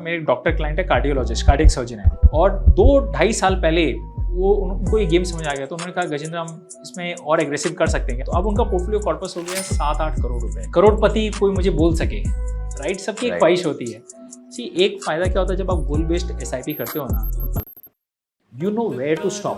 मेरे doctor client है, cardiologist, cardiac surgeon है, और 2-2.5 साल पहले उनको ये गेम समझ आ गया, तो उन्होंने कहा गजेंद्र हम इसमें और एग्रेसिव कर सकते हैं। तो अब उनका पोर्टफोलियो कॉर्पस हो गया 7-8 करोड़ रुपए। करोड़पति कोई मुझे बोल सके, राइट? सबकी एक ख्वाहिश होती है। सी एक फायदा क्या होता है जब आप गोल बेस्ड SIP करते हो ना, you know where to stop,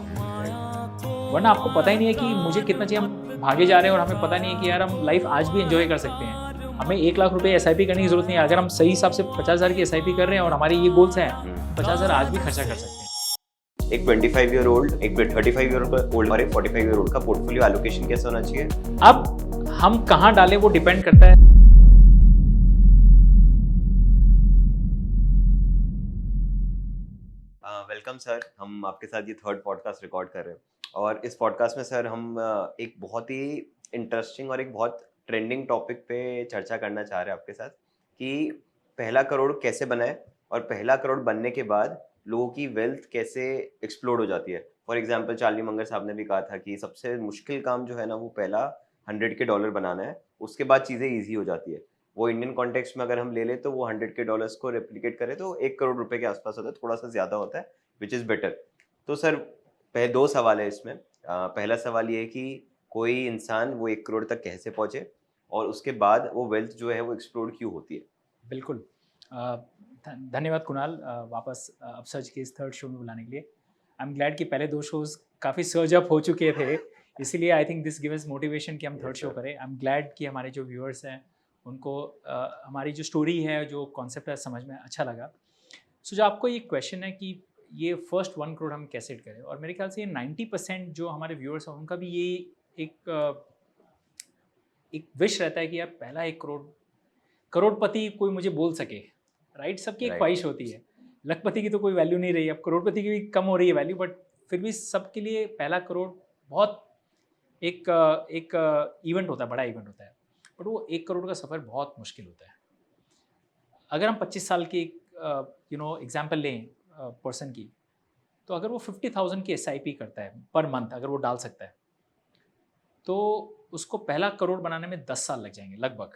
वरना आपको पता ही नहीं है कि मुझे कितना चाहिए। हम भागे जा रहे हैं और हमें पता नहीं है कि यार हम लाइफ आज भी एंजॉय कर सकते हैं। हमें 1 लाख रुपए SIP करने की जरूरत नहीं है। अगर हम सही हिसाब से 50,000 की SIP कर रहे हैं और हमारे ये गोल्स हैं, 50,000 आज भी खर्चा कर सकते हैं। एक 25 ईयर ओल्ड, एक 35 ईयर ओल्ड और एक 45 ईयर ओल्ड का पोर्टफोलियो एलोकेशन कैसे होना चाहिए? अब हम कहाँ डालें वो डिपेंड करता है। वेलकम सर, हम आपके साथ ये 3rd पॉडकास्ट रिकॉर्ड कर रहे हैं और इस पॉडकास्ट में सर हम एक बहुत ही इंटरेस्टिंग और एक बहुत ट्रेंडिंग टॉपिक पे चर्चा करना चाह रहे हैं आपके साथ कि पहला करोड़ कैसे बनाए और पहला करोड़ बनने के बाद लोगों की वेल्थ कैसे एक्सप्लोड हो जाती है। फॉर एग्जांपल चार्ली मंगर साहब ने भी कहा था कि सबसे मुश्किल काम जो है ना वो पहला $100 बनाना है, उसके बाद चीज़ें ईजी हो जाती है। वो इंडियन कॉन्टेक्स्ट में अगर हम ले लें तो वो $100 को रेप्लिकेट करें तो 1 करोड़ रुपए के आसपास होता है, थोड़ा सा ज़्यादा होता है, विच इज़ बेटर। तो सर पहले 2 सवाल है इसमें। पहला सवाल ये है कि कोई इंसान वो 1 करोड़ तक कैसे पहुंचे और उसके बाद वो वेल्थ जो है वो एक्सप्लोड क्यों होती है? बिल्कुल, धन्यवाद कुणाल, वापस अपसर्ज के इस 3rd शो में बुलाने के लिए। आई एम ग्लैड कि पहले 2 शोज काफ़ी सर्ज अप हो चुके थे, इसीलिए आई think this give us motivation कि हम 3rd शो करें। आई एम ग्लैड कि हमारे जो व्यूअर्स हैं उनको हमारी जो स्टोरी है, जो कॉन्सेप्ट है, समझ में अच्छा लगा। सो जो आपको ये क्वेश्चन है कि ये फर्स्ट 1 करोड़ हम कैसे हिट करें, और मेरे ख्याल से ये 90% जो हमारे व्यूअर्स हैं उनका भी ये एक विश रहता है कि यार पहला 1 करोड़, करोड़पति कोई मुझे बोल सके, राइट? सबकी एक ख्वाहिश होती है। लखपति की तो कोई वैल्यू नहीं रही, अब करोड़पति की भी कम हो रही है वैल्यू, बट फिर भी सबके लिए पहला करोड़ बहुत एक इवेंट होता है, बड़ा इवेंट होता है। बट वो 1 करोड़ का सफ़र बहुत मुश्किल होता है। अगर हम 25 साल की एग्जाम्पल लें पर्सन की, तो अगर वो 50,000 की SIP करता है पर मंथ, अगर वो डाल सकता है, तो उसको पहला करोड़ बनाने में 10 साल लग जाएंगे लगभग।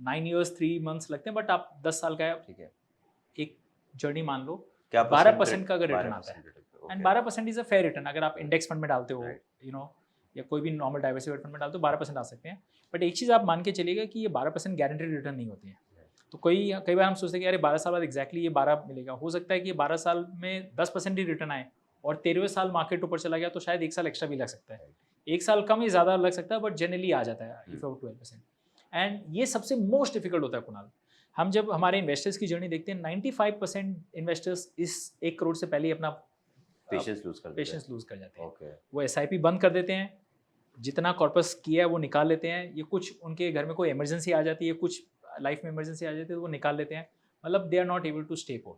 9 years 3 months लगते हैं, बट आप 10 साल का ठीक है, एक जर्नी मान लो। क्या 12% का अगर रिटर्न आता है, and 12% 12% is a fair return. अगर आप इंडेक्स फंड में डालते हो, Right. या कोई भी नॉर्मल डाइवर्सिफाइड फंड में डालते हो, 12% आ सकते हैं। बट एक चीज़ आप मान के चलिएगा कि ये 12% गारंटेड रिटर्न नहीं होती है। तो कई बार हम सोचते हैं कि अरे 12 साल बाद एग्जैक्टली ये 12 मिलेगा। हो सकता है कि ये 12 साल में 10% ही रिटर्न आए और 13वें साल मार्केट ऊपर चला गया तो शायद 1 साल एक्स्ट्रा भी लग सकता है। 1 साल कम ही ज़्यादा लग सकता है, बट जनरली आ जाता है इफ 12%। एंड ये सबसे मोस्ट डिफिकल्ट होता है कुणाल। हम जब हमारे इन्वेस्टर्स की जर्नी देखते हैं, 95% इन्वेस्टर्स इस 1 करोड़ से पहले ही अपना पेशेंस लूज कर जाते हैं। ओके। वो SIP बंद कर देते हैं, जितना कॉर्पस किया है वो निकाल लेते हैं। ये कुछ उनके घर में कोई इमरजेंसी आ जाती है, कुछ लाइफ में इमरजेंसी आ जाती है, तो वो निकाल लेते हैं। मतलब they are not able to stay put,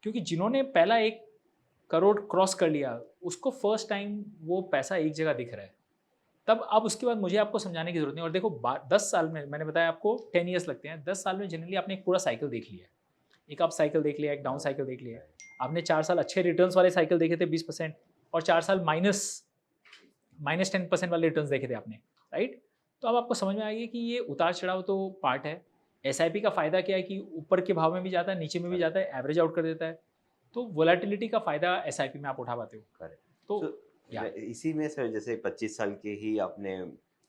क्योंकि जिन्होंने पहला 1 करोड़ क्रॉस कर लिया, उसको फर्स्ट टाइम वो पैसा एक जगह दिख रहा है। तब अब उसके बाद मुझे आपको समझाने की जरूरत नहीं। और देखो 10 साल में, मैंने बताया आपको 10 ईयर्स लगते हैं, 10 साल में जनरली आपने एक पूरा साइकिल देख लिया। एक अप साइकिल देख लिया, एक डाउन साइकिल देख लिया। आपने 4 साल अच्छे रिटर्न्स वाले साइकिल देखे थे 20%, और 4 साल माइनस 10% वाले रिटर्न्स देखे थे आपने, राइट? तो अब आपको समझ में आएगी कि ये उतार चढ़ाव तो पार्ट है। SIP का फ़ायदा क्या है कि ऊपर के भाव में भी जाता है, नीचे में भी जाता है, एवरेज आउट कर देता है। तो वोलेटिलिटी का फ़ायदा SIP में आप उठा पाते हो। करेक्ट। तो इसी में सर जैसे 25 साल के ही आपने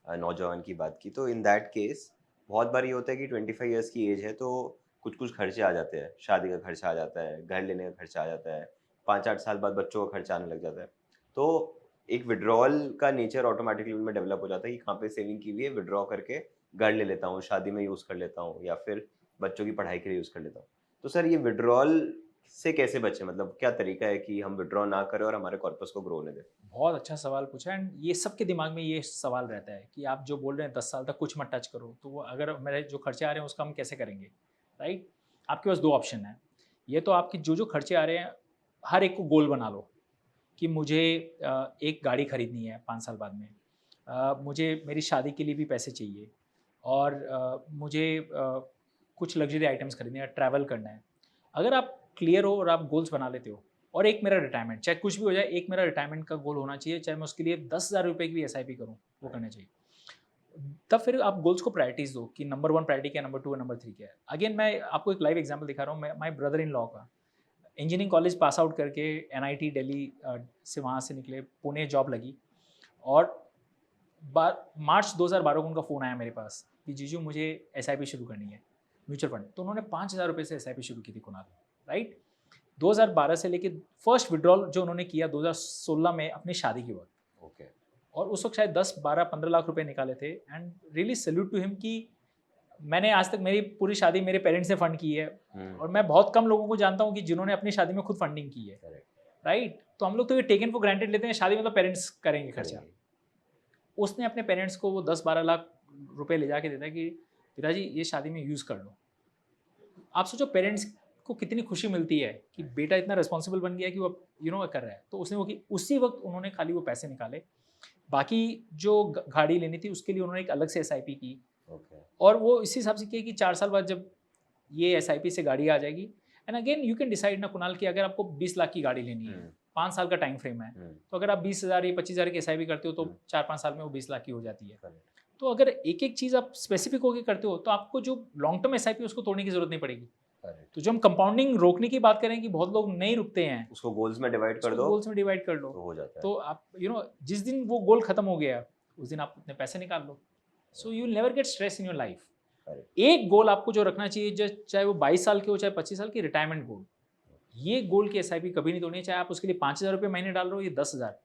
नौजवान की बात की, तो इन दैट केस बहुत बार ये होता है कि 25 इयर्स की एज है तो कुछ खर्चे आ जाते हैं। शादी का खर्चा आ जाता है, घर लेने का खर्चा आ जाता है, 5-8 साल बाद बच्चों का खर्चा आने लग जाता है। तो एक विड्रॉल का नेचर ऑटोमेटिकली उनमें डेवलप हो जाता है कि कहाँ पे सेविंग की हुई है, विड्रॉ करके घर ले लेता हूँ, शादी में यूज़ कर लेता हूँ या फिर बच्चों की पढ़ाई के लिए यूज़ कर लेता हूँ। तो सर ये विड्रॉल से कैसे बचें? मतलब क्या तरीका है कि हम विड्रॉ ना करें और हमारे कॉर्पस को ग्रो होने दें? बहुत अच्छा सवाल पूछा। एंड ये सबके दिमाग में ये सवाल रहता है कि आप जो बोल रहे हैं 10 साल तक कुछ मत टच करो, तो वो अगर मेरे जो खर्चे आ रहे हैं उसका हम कैसे करेंगे, राइट? आपके पास 2 ऑप्शन है। ये तो आपके जो खर्चे आ रहे हैं, हर एक को गोल बना लो कि मुझे एक गाड़ी खरीदनी है 5 साल बाद में, मुझे मेरी शादी के लिए भी पैसे चाहिए, और मुझे कुछ लग्जरी आइटम्स खरीदने हैं, ट्रैवल करना है। अगर आप क्लियर हो और आप गोल्स बना लेते हो, और एक मेरा रिटायरमेंट, चाहे कुछ भी हो जाए, एक मेरा रिटायरमेंट का गोल होना चाहिए, चाहे मैं उसके लिए 10,000 रुपये की भी SIP करूँ, वो करना चाहिए। तब फिर आप गोल्स को प्रायोरिटीज दो कि नंबर 1 प्रायोरिटी क्या है, नंबर 2 है, नंबर 3 क्या है। अगेन मैं आपको एक लाइव एग्जांपल दिखा रहा हूँ, माय ब्रदर इन लॉ का इंजीनियरिंग कॉलेज पास आउट करके एनआईटी दिल्ली से वहाँ से निकले, पुणे जॉब लगी, और मार्च 2012 को उनका फ़ोन आया मेरे पास कि जीजू मुझे एसआईपी शुरू करनी है, म्यूचुअल फंड। तो उन्होंने 5,000 रुपये से एसआईपी शुरू की थी कुणाल, राइट। 2012 से लेके फर्स्ट विड्रॉल जो उन्होंने किया 2016 में अपनी शादी के वक्त, ओके। और उस वक्त शायद 10, 12, 15 लाख रुपए निकाले थे। And really salute to him कि मैंने आज तक मेरी पूरी शादी मेरे पेरेंट्स ने फंड की है, और मैं बहुत कम लोगों को जानता हूँ कि जिन्होंने अपनी शादी में खुद फंडिंग की है, राइट। तो हम लोग तो ये टेकन फॉर ग्रांटेड लेते हैं, शादी में तो पेरेंट्स करेंगे खर्चा। उसने अपने पेरेंट्स को वो 10-12 लाख रुपए ले जाके देता है कि पिताजी ये शादी में यूज़ कर लो। आप सोचो पेरेंट्स को कितनी खुशी मिलती है कि बेटा इतना रिस्पॉन्सिबल बन गया कि वो कर रहा है। तो उसने वो कि उसी वक्त उन्होंने खाली वो पैसे निकाले, बाकी जो गाड़ी लेनी थी उसके लिए उन्होंने एक अलग से एसआईपी की, और वो इसी हिसाब से किया कि 4 साल बाद जब ये एसआईपी से गाड़ी आ जाएगी, and again you can decide ना कुणाल कि अगर आपको 20 लाख की गाड़ी लेनी है, 5 साल का टाइम फ्रेम है, तो अगर आप 20,000 या 25,000 की एसआईपी करते हो तो 4-5 साल में वो 20 लाख की हो जाती है। तो अगर एक एक चीज़ आप स्पेसिफिक होकर करते हो तो आपको जो लॉन्ग टर्म एसआईपी उसको तोड़ने की जरूरत नहीं पड़ेगी। तो जब हम कंपाउंडिंग रोकने की बात करें कि बहुत लोग नहीं रुकते हैं, उसको गोल्स में डिवाइड कर दो, गोल्स में डिवाइड कर लो, तो हो जाता है। तो आप जिस दिन वो गोल खत्म हो गया उस दिन आप अपने पैसे निकाल लो। So you never get stress in your life. एक गोल आपको जो रखना चाहिए, चाहे वो 22 साल के हो चाहे 25 साल की, रिटायरमेंट गोल। ये गोल की एसआईपी कभी नहीं तोड़नी, चाहे आप उसके लिए 5,000 रुपये महीने डाल रहे हो या 10,000,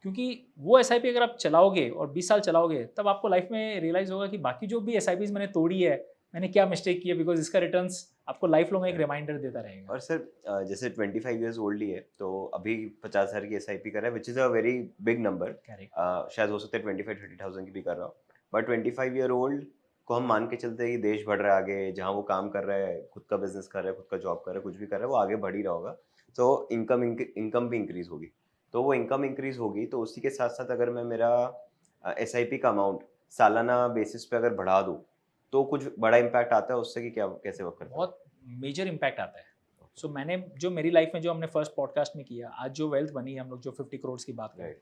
क्योंकि वो एसआईपी अगर आप चलाओगे और 20 साल चलाओगे तब आपको लाइफ में रियलाइज होगा कि बाकी जो भी एसआईपीज मैंने तोड़ी है मैंने क्या मिस्टेक की है, बिकॉज इसका रिटर्न्स आपको लाइफ लॉन्ग एक रिमाइंडर देता रहेगा। और सर जैसे 25 इयर्स ओल्ड ही है तो अभी 50,000 की एसआईपी कर रहा है, which is a very big number. शायद हो सकता है 25-30,000 की भी कर रहा हो, बट 25 ईयर ओल्ड को हम मान के चलते हैं कि देश बढ़ रहा है आगे, जहाँ वो काम कर रहा है, खुद का बिजनेस कर रहा है, खुद का जॉब कर रहा है, कुछ भी कर रहा है, वो आगे बढ़ ही रहा होगा। तो इनकम भी इंक्रीज होगी। तो वो इनकम इंक्रीज होगी तो उसी के साथ साथ अगर मैं मेरा एसआईपी का अमाउंट सालाना बेसिस पे अगर बढ़ा दूँ तो कुछ बड़ा इम्पैक्ट आता है उससे कि क्या कैसे वर्क करता है? बहुत मेजर इम्पैक्ट आता है। सो मैंने जो मेरी लाइफ में जो हमने फर्स्ट पॉडकास्ट में किया, आज जो वेल्थ बनी है हम लोग जो 50 करोड़ की बात करें,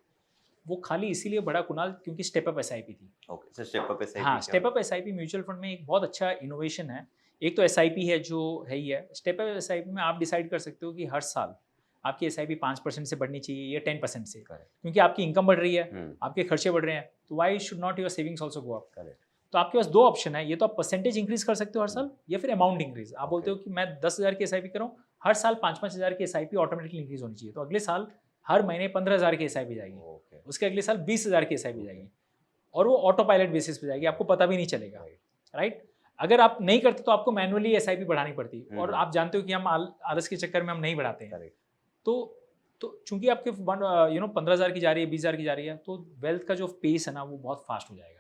वो खाली इसीलिए बड़ा कुणाल क्योंकि स्टेप अप एसआईपी थी। Okay, sir step up SIP. हाँ, step up SIP mutual fund में एक बहुत अच्छा इनोवेशन है। एक तो एसआईपी है जो है ही है, स्टेप अप एसआईपी में आप डिसाइड कर सकते हो कि हर साल आपकी एसआईपी 5% से बढ़नी चाहिए या 10% से, क्योंकि आपकी इनकम बढ़ रही है, आपके खर्चे बढ़ रहे हैं, तो why should not your savings also go up. तो आपके पास दो ऑप्शन है, ये तो आप परसेंटेज इंक्रीज कर सकते हो हर साल, या फिर अमाउंट इंक्रीज। आप बोलते हो कि मैं 10,000 की एसआईपी कर रहा हूँ, हर साल 5-5 हज़ार की एसआईपी ऑटोमेटिकली इंक्रीज होनी चाहिए। तो अगले साल हर महीने 15,000 की एसआईपी जाएगी, उसके अगले साल 20,000 की एसआईपी जाएगी, और वो ऑटो पायलट बेसिस पे जाएगी, आपको पता भी नहीं चलेगा, राइट। अगर आप नहीं करते तो आपको मैनुअली एसआईपी बढ़ानी पड़ती, और आप जानते हो कि हम आलस के चक्कर में हम नहीं बढ़ाते हैं। तो चूंकि आपके 15,000 की जा रही है, 20,000 की जा रही है, तो वेल्थ का जो पेस है ना वो बहुत फास्ट हो जाएगा।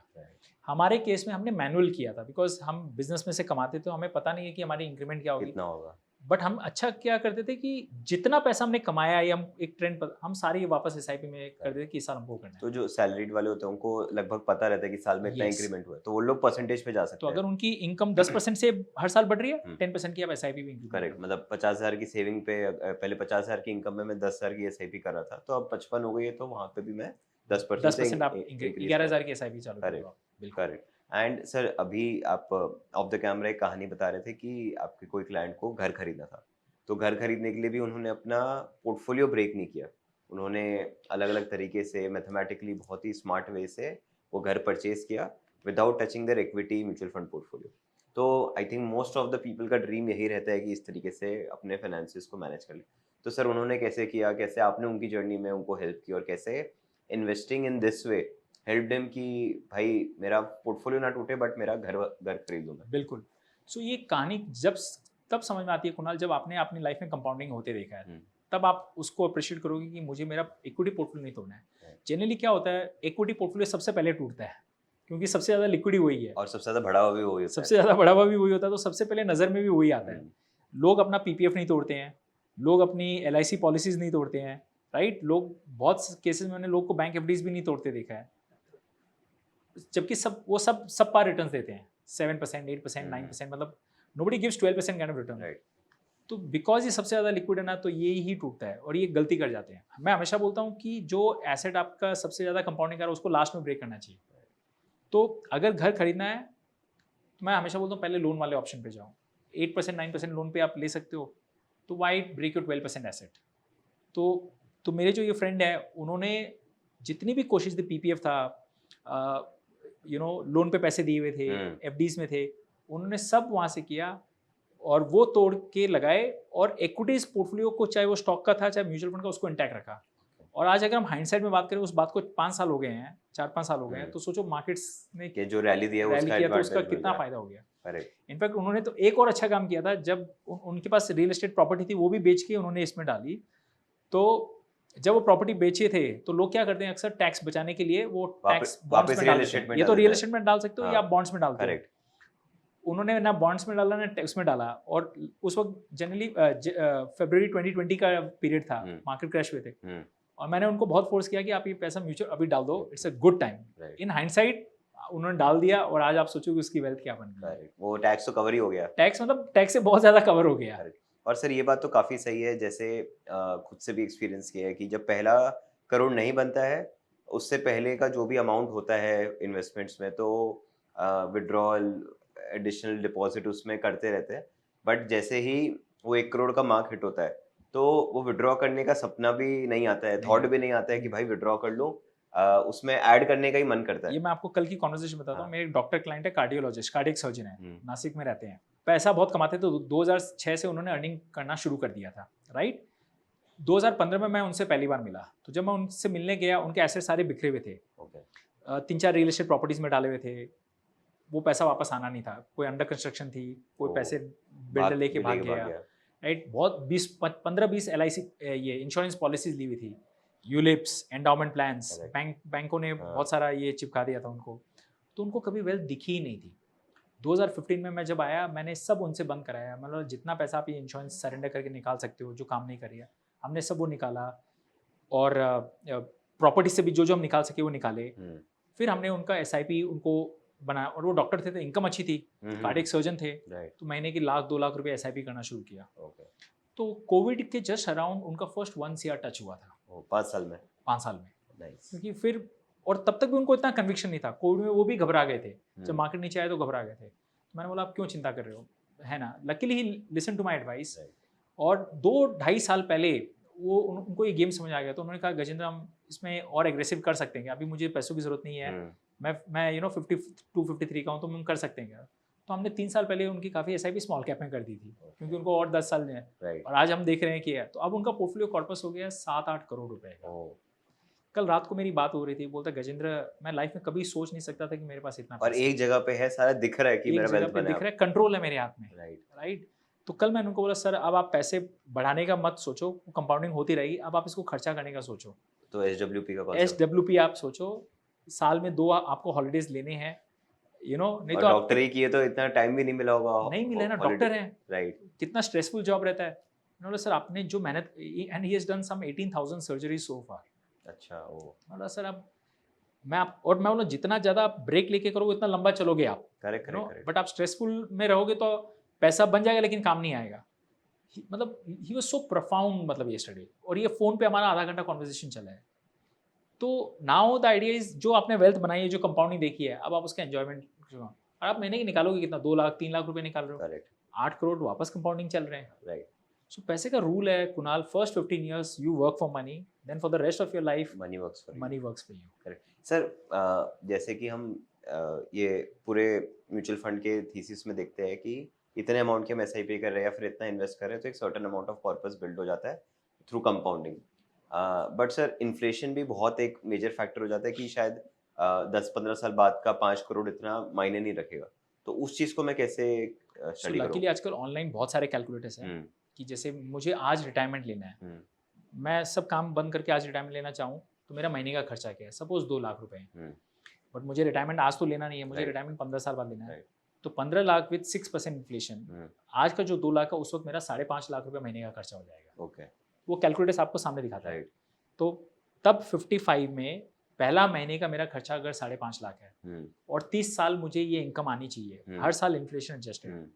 हमारे केस में हमने मैनुअल किया था, बिकॉज हम बिजनेस में से कमाते थे, तो हमें पता नहीं है कि हमारी इंक्रीमेंट क्या होगी, कितना होगा। बट हम अच्छा क्या करते थे कि जितना पैसा हमने कमाया या हम एक ट्रेंड पर हम सारी वापस एसआईपी में कर देते कि इस साल हमको करना है। तो जो सैलरीड वाले होते हैं उनको लगभग पता रहता है कि साल में इतना इंक्रीमेंट हुआ है, तो वो लोग परसेंटेज पे जा सकते हैं। तो अगर उनकी इनकम 10% से हर साल बढ़ रही है, 10% की आप एसआईपी भी इंक्रीज। करेक्ट, मतलब 50,000 की सेविंग पे पहले 50,000 की इनकम में मैं 10,000 की एसआईपी कर रहा था, तो अब 55 हो गई है, तो वहाँ पे भी मैं 10% आप 11,000 की एसआईपी चालू कर दो। करेक्ट। एंड सर अभी आप ऑफ द कैमरा एक कहानी बता रहे थे कि आपके कोई क्लाइंट को घर खरीदना था, तो घर खरीदने के लिए भी उन्होंने अपना पोर्टफोलियो ब्रेक नहीं किया, उन्होंने अलग अलग तरीके से मैथमेटिकली बहुत ही स्मार्ट वे से वो घर परचेज किया without touching their equity mutual fund portfolio. तो I think most of the people का ड्रीम यही रहता है कि इस तरीके से अपने फाइनेंसिस को मैनेज कर ले। तो सर उन्होंने कैसे किया, कैसे आपने उनकी जर्नी में उनको हेल्प की, और कैसे investing in this way help them कि भाई मेरा पोर्टफोलियो ना टूटे बट मेरा घर खरीदूं मैं। बिल्कुल। सो ये कहानी तब समझ में आती है कुणाल, जब आपने अपनी लाइफ में कंपाउंडिंग होते देखा है, तब आप उसको अप्रिशिएट करोगे कि मुझे मेरा इक्विटी पोर्टफोलियो नहीं तोड़ना है। जनरली क्या होता है, इक्विटी पोर्टफोलियो सबसे पहले टूटता है क्योंकि सबसे ज़्यादा लिक्विडी वही है, और सबसे ज़्यादा बढ़ावा भी वही होता है। सबसे ज़्यादा बढ़ावा भी वही होता है, तो सबसे पहले नज़र में भी वही आता है। लोग अपना पीपीएफ नहीं तोड़ते हैं, लोग अपनी एलआईसी पॉलिसीज नहीं तोड़ते हैं, राइट। लोग बहुत केसेस में मैंने लोग को बैंक एफडीज भी नहीं तोड़ते देखा है, जबकि सब पार रिटर्न्स देते हैं 7%, 8%, 9%, मतलब nobody gives 12% kind of return. तो बिकॉज ये सबसे ज़्यादा लिक्विड है ना, तो ये ही टूटता है और ये गलती कर जाते हैं। मैं हमेशा बोलता हूँ कि जो एसेट आपका सबसे ज़्यादा कंपाउंडिंग कर रहा है उसको लास्ट में ब्रेक करना चाहिए। तो अगर घर खरीदना है तो मैं हमेशा बोलता हूँ पहले लोन वाले ऑप्शन पे जाओ। 8% 9% लोन पे आप ले सकते हो, तो वाई ब्रेक योर 12% एसेट। तो मेरे जो ये फ्रेंड है उन्होंने जितनी भी कोशिश थी, पीपीएफ था, लोन पे पैसे दिए हुए थे, एफडीज में थे, उन्होंने सब वहाँ से किया और वो तोड़ के लगाए और इक्विटीज पोर्टफोलियो को, चाहे वो स्टॉक का था चाहे म्यूचुअल फंड का, उसको इंटैक्ट रखा। और आज अगर हम हाइंडसाइड में बात करें, उस बात को 5 साल हो गए हैं, 4-5 साल हो गए हैं, तो सोचो मार्केट्स ने कि जो रैली दिया किया तो उसका कितना फायदा हो गया। इनफैक्ट उन्होंने तो एक और अच्छा काम किया था, जब उनके पास रियल एस्टेट प्रॉपर्टी थी वो भी बेच के उन्होंने इसमें डाली। तो जब वो प्रॉपर्टी बेचे थे तो लोग क्या करते हैं, अक्सर टैक्स बचाने के लिए वो टैक्स बॉन्ड्स में डाल देते हैं। ये तो रियल एस्टेट में डाल सकते हो या आप बॉन्ड्स में डालते हो। उन्होंने ना बॉन्ड्स में डाला ना टैक्स में डाला, और उस वक्त जनरली फरवरी 2020 का पीरियड था, मार्केट क्रैश हुए थे, और मैंने उनको बहुत फोर्स किया कि आप ये पैसा म्यूचुअल अभी डाल दो, it's a good time. In hindsight उन्होंने डाल दिया और आज आप सोचो कि उसकी वेल्थ क्या बन गई। वो टैक्स तो कवर ही हो गया, टैक्स मतलब टैक्स से बहुत ज्यादा कवर हो गया। और सर ये बात तो काफी सही है, जैसे खुद से भी एक्सपीरियंस किया है कि जब पहला करोड़ नहीं बनता है, उससे पहले का जो भी अमाउंट होता है इन्वेस्टमेंट्स में, तो विड्रॉल, एडिशनल डिपॉजिट उसमें करते रहते हैं। बट जैसे ही वो 1 करोड़ का मार्क हिट होता है तो वो विड्रॉ करने का सपना भी नहीं आता है, थॉट भी नहीं आता है कि भाई विड्रॉ कर लूं, उसमें ऐड करने का ही मन करता है। ये मैं आपको कल की कॉन्वर्सेशन बताता हूँ। मेरे एक डॉक्टर क्लाइंट है, कार्डियोलॉजिस्ट, कार्डियक सर्जन है, नासिक में रहते हैं, पैसा बहुत कमाते थे। तो 2006 से उन्होंने अर्निंग करना शुरू कर दिया था, राइट। 2015 में मैं उनसे पहली बार मिला, तो जब मैं उनसे मिलने गया, उनके एसेट सारे बिखरे हुए थे, 3-4 रियल एस्टेट प्रॉपर्टीज में डाले हुए थे। वो पैसा वापस आना नहीं था, कोई अंडर कंस्ट्रक्शन थी, कोई पैसे बिल्डर लेके भाग गया, राइट। बहुत 15-20 LIC ये इंश्योरेंस पॉलिसीज ली हुई थी, यूलिप्स, एंडाउमेंट प्लान्स, बैंकों ने बहुत सारा ये चिपका दिया था उनको, तो उनको कभी वेल्थ दिखी ही नहीं थी। 2015 में मैं जब आया, मैंने सब उनसे बंद कराया, मतलब जितना पैसा आप ये इंश्योरेंस सरेंडर करके निकाल सकते हो जो काम नहीं कर रही है, हमने सब वो निकाला, और प्रॉपर्टी से भी जो जो हम निकाल सके वो निकाले। फिर हमने उनका SIP उनको बनाया, और वो डॉक्टर थे तो इनकम अच्छी थी, कार्डियक सर्जन थे, तो महीने की 1-2 लाख रुपए SIP करना शुरू किया। तो कोविड के जस्ट अराउंड उनका फर्स्ट 1 CR टच हुआ था 5 साल में। 5 साल में, क्योंकि फिर, और तब तक भी उनको इतना कन्विक्शन नहीं था। कोविड में वो भी घबरा गए थे, जब मार्केट नीचे आए तो घबरा गए थे। तो मैंने बोला आप क्यों चिंता कर रहे हो, है ना। लकीली ही लिसन टू माय एडवाइस, और 2-2.5 साल पहले वो उनको ये गेम समझ आ गया, तो उन्होंने कहा गजेंद्र हम इसमें और एग्रेसिव कर सकते हैं, अभी मुझे पैसों की जरूरत नहीं है, मैं 52-53 का हूँ, तो हम कर सकते हैं क्या। तो हमने 3 साल पहले उनकी काफ़ी SIP स्मॉल कैप में कर दी थी, क्योंकि उनको और 10 साल है, और आज हम देख रहे हैं कि है, तो अब उनका पोर्टफोलियो कॉर्पस हो गया 7-8 करोड़ रुपए का। कल रात को मेरी बात हो रही थी, बोलता गजेंद्र मैं लाइफ में कभी सोच नहीं सकता था कि मेरे पास इतना और एक जगह पे है, सारा दिख रहा है कि मेरा वेल्थ बना है, दिख रहा है, कंट्रोल है मेरे हाथ में, राइट। तो कल मैंने उनको बोला सर अब आप पैसे बढ़ाने का मत सोचो, कंपाउंडिंग होती रहेगी, अब आप इसको खर्चा करने का सोचो। तो SWP आप सोचो, साल में 2 आपको हॉलीडेज लेने हैं, नहीं तो डॉक्टर ही किए तो इतना टाइम भी नहीं मिला होगा, नहीं मिला ना, डॉक्टर है, राइट। कितना स्ट्रेसफुल जॉब रहता है। उन्होंने सर आपने जो मेहनत, and he has done some 18,000 surgeries so far. अच्छा, बोला सर अब मैं बोला जितना ज़्यादा आप ब्रेक लेके करोगे उतना लंबा चलोगे आप, करेक्ट। बट आप स्ट्रेसफुल में रहोगे तो पैसा बन जाएगा लेकिन काम नहीं आएगा। मतलब ही वाज सो प्रोफाउंड, मतलब ये स्टडी, और ये फ़ोन पे हमारा आधा घंटा कॉन्वर्सेशन चला है। तो नाउ द आइडिया इज, जो आपने वेल्थ बनाई है, जो कंपाउंडिंग देखी है, अब आप उसका एंजॉयमेंट, और आप महीने की निकालोगे कितना, 2 लाख 3 लाख रुपए निकाल रहे हो, 8 करोड़ वापस कंपाउंडिंग चल रहे हैं, राइट। सो पैसे का रूल है Kunal, first 15 years you work for money, then for the rest of your life money works for you. Correct sir, जैसे कि हम ये पूरे म्यूचुअल फंड के थीसिस में देखते हैं कि इतने अमाउंट के हम SIP कर रहे हैं या फिर इतना इन्वेस्ट कर रहे हैं, तो एक certain amount of corpus build हो जाता है through compounding. But sir inflation भी बहुत एक मेजर फैक्टर हो जाता है कि शायद 10-15 साल बाद का 5 करोड़ इतना मायने नहीं रखेगा, तो उस चीज़ को मैं कैसे स्टडी करूं? लकीली आजकल ऑनलाइन बहुत सारे कैलकुलेटर्स हैं कि जैसे मुझे आज रिटायरमेंट लेना है, मैं सब काम बंद करके आज रिटायरमेंट लेना चाहूँ तो मेरा महीने का खर्चा क्या है, सपोज 2 लाख रुपए है, बट मुझे रिटायरमेंट आज तो लेना नहीं है, मुझे रिटायरमेंट 15 साल बाद लेना है, तो 15 लाख विद 6% इन्फ्लेशन, आज का जो 2 लाख है उस वक्त मेरा 5.5 लाख रुपए महीने का खर्चा हो जाएगा। ओके, वो कैलकुलेटर्स आपको सामने दिखाता है। तो तब 55 में पहला महीने का मेरा खर्चा अगर 5.5 लाख है और 30 साल मुझे ये इनकम आनी चाहिए, हर साल इन्फ्लेशन एडजस्टेड,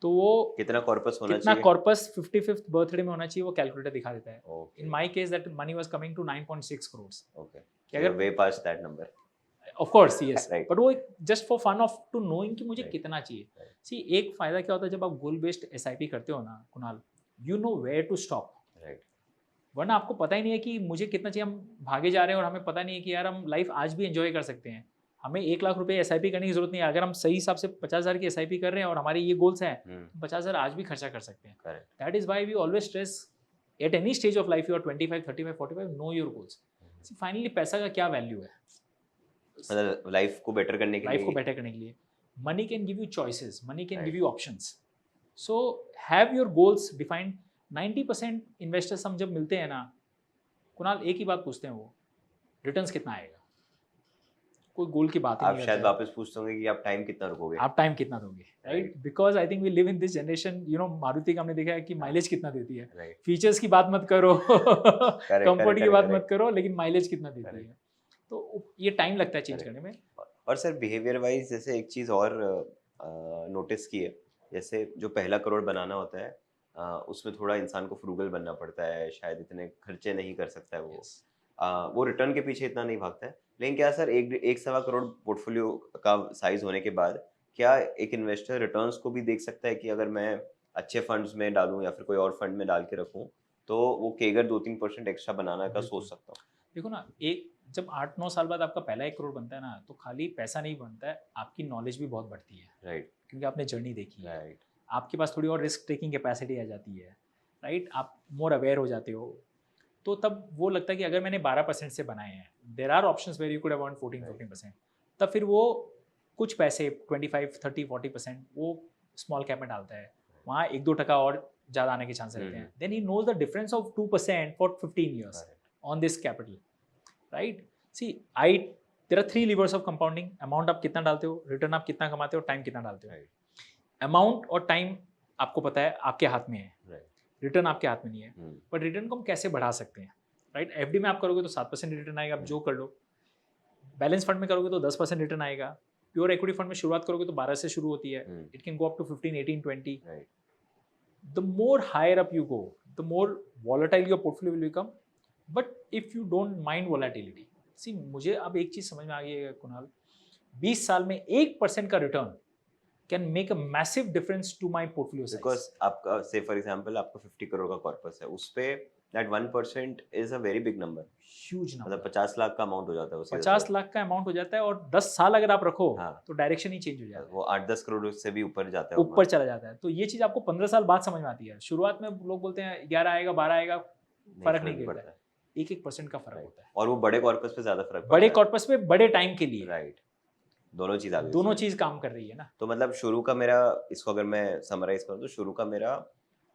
तो वो कितना कॉर्पस होना चाहिए, कितना कॉर्पस 55th बर्थडे में होना चाहिए, वो कैलकुलेटर दिखा देता है। In my case that money was coming to 9.6 crore. Okay, कि अगर we pass that number, of course yes, Right. But वो just for fun of to knowing कि मुझे Right. कितना चाहिए. Right. सी एक फायदा क्या होता है जब आप गोल बेस्ड एसआईपी करते हो ना Kunal, you know where to stop. Right. वरना आपको पता ही नहीं है कि मुझे कितना चाहिए, हम भागे जा रहे हैं और हमें पता नहीं है कि यार हम लाइफ आज भी एंजॉय कर सकते हैं. हमें 1 लाख रुपए एसआईपी करने की जरूरत नहीं है. अगर हम सही हिसाब से 50,000 की एसआईपी कर रहे हैं और हमारे ये गोल्स हैं, 50,000 आज भी खर्चा कर सकते हैं. Correct. That is why we always stress at any stage of life, you are 25, 35, 45, know your goals. Finally पैसा का क्या वैल्यू है मतलब लाइफ को बेटर करने के लाइफ लिए. को बेटर करने के लिए? Money can give you choices, money can Right. Give you options. So have your goals defined. 90% investors हम जब मिलते हैं ना कुणाल, एक ही बात पूछते हैं, वो रिटर्न्स कितना आएगा. कोई गोल की बात ही आप नहीं शायद करते. वापस पूछते होंगे कि आप टाइम कितना रुकोगे. आप टाइम कितना दोगे, right? Because I think we live in this generation, you know, Maruti का हमने देखा है कि माइलेज कितना देती है. Right. फीचर्स की बात मत करो, कंफर्ट की correct, बात correct. मत करो, लेकिन माइलेज कितना देती Correct. है. तो ये टाइम लगता है चेंज Correct. करने में. और सर बिहेवियर वाइज जैसे एक चीज़ और नोटिस की है, जैसे जो पहला करोड़ बनाना होता है उसमें थोड़ा इंसान को फ्रूगल बनना पड़ता है, शायद इतने खर्चे नहीं कर सकता है वो. Yes. वो रिटर्न के पीछे इतना नहीं भागता है. लेकिन क्या सर एक 1.25 करोड़ पोर्टफोलियो का साइज होने के बाद क्या एक इन्वेस्टर रिटर्न्स को भी देख सकता है कि अगर मैं अच्छे फंड्स में डालूं या फिर कोई और फंड में डाल के रखूं तो वो केगर 2-3% एक्स्ट्रा बनाना का बिल्कुल. सोच सकता हूँ. देखो ना, एक जब 8-9 साल बाद आपका पहला 1 करोड़ बनता है ना, तो खाली पैसा नहीं बनता है, आपकी नॉलेज भी बहुत बढ़ती है. राइट. क्योंकि आपने जर्नी देखी है. राइट. आपके पास थोड़ी और रिस्क टेकिंग कैपेसिटी आ जाती है, राइट? आप मोर अवेयर हो जाते हो. तो तब वो लगता है कि अगर मैंने 12% से बनाए हैं, there are options where you could have earn 14-15%. तब फिर वो कुछ पैसे 25, 30, 40% वो स्मॉल कैप में डालता है. वहाँ 1-2% और ज़्यादा आने के चांसेस रहते हैं. Then he knows the difference of 2% for 15 years on this capital, right? See, there are 3 levers of compounding. Amount आप कितना डालते हो, रिटर्न आप कितना कमाते हो, टाइम कितना डालते हो. अमाउंट और टाइम आपको पता है आपके हाथ में है, रिटर्न आपके हाथ में नहीं है. पर रिटर्न को हम कैसे बढ़ा सकते हैं, राइट? एफडी में आप करोगे तो 7% रिटर्न आएगा, आप जो कर लो. बैलेंस फंड में करोगे तो 10% रिटर्न आएगा. प्योर इक्विटी फंड में शुरुआत करोगे तो 12 से शुरू होती है. It can go up to 15, 18, 20. The more higher up you go, the more volatile your portfolio will become. But if you don't mind volatility, see, मुझे अब एक चीज समझ में आ गई है कुणाल, 20 साल में 1% का return can make a massive difference to my portfolio size. Because आपका say for example आपका 50 करोड़ का कॉर्पस है, उस पे that 1% is a very big number. Huge number. मतलब 50 लाख का अमाउंट हो जाता है. 50 लाख का अमाउंट हो जाता है और 10 साल अगर आप रखो तो डायरेक्शन ही चेंज हो जाता है. वो 8-10 करोड़ से भी ऊपर जाता है. ऊपर चला जाता है. तो ये चीज आपको 15 साल बाद समझ में आती है. शुरुआत में लोग बोलते हैं 11 आएगा, 12 आएगा, फर्क नहीं पड़ता है. 1% का फर्क होता है. और वो बड़े कॉर्पस पे ज्यादा फर्क, बड़े कॉर्पस पे बड़े टाइम के लिए. राइट. दोनों चीज आ गई. दोनों चीज काम कर रही है ना. तो मतलब शुरू का मेरा, इसको अगर मैं समराइज करूँ तो शुरू का मेरा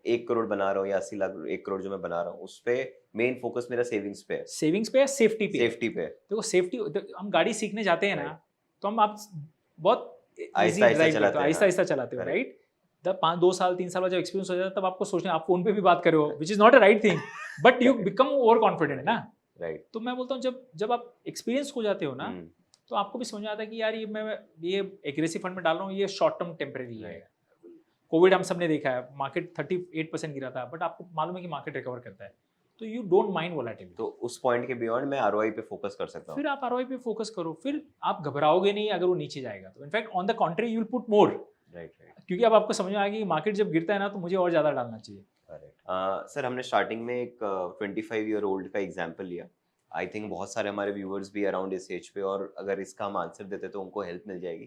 1 करोड़ बना रहा हूँ या 80 लाख, 1 करोड़ जो मैं बना रहा हूँ उस पे मेन फोकस मेरा सेविंग्स पे है. सेविंग्स पे या सेफ्टी पे? सेफ्टी पे. देखो सेफ्टी, हम गाड़ी सीखने जाते हैं ना, तो हम आप बहुत आहिस्ता आहिस्ता चलाते हो, राइट? जब 2 साल 3 साल बाद जब एक्सपीरियंस हो जाता है तब आपको सोचना, आप फोन पे भी बात कर रहे हो, which is not a right thing, but you become over confident ना. राइट. तो मैं बोलता हूँ जब आप एक्सपीरियंस हो जाते हो ना, तो आपको भी समझ में आता है कि यार ये मैं ये एग्रेसिव फंड में डाल रहा हूँ, ये शॉर्ट टर्म टेम्परेरी है. कोविड हम सब ने देखा है, मार्केट 38% गिरा था, बट आपको मालूम है कि मार्केट रिकवर करता है. तो यू डोंट माइंड वोलेटिलिटी. तो उस पॉइंट के बियॉन्ड मैं आरओआई पे फोकस कर सकता हूँ. फिर आप आरओआई पे फोकस करो, फिर आप घबराओगे नहीं अगर वो नीचे जाएगा तो. In fact on the contrary you will put more. Right. क्योंकि अब आपको समझ में आएगा कि मार्केट जब गिरता है ना तो मुझे और ज्यादा डालना चाहिए. सर हमने स्टार्टिंग में एक 25 ईयर ओल्ड का एग्जाम्पल लिया. आई थिंक बहुत सारे हमारे व्यूअर्स भी अराउंड इस एज पे, और अगर इसका हम आंसर देते तो उनको हेल्प मिल जाएगी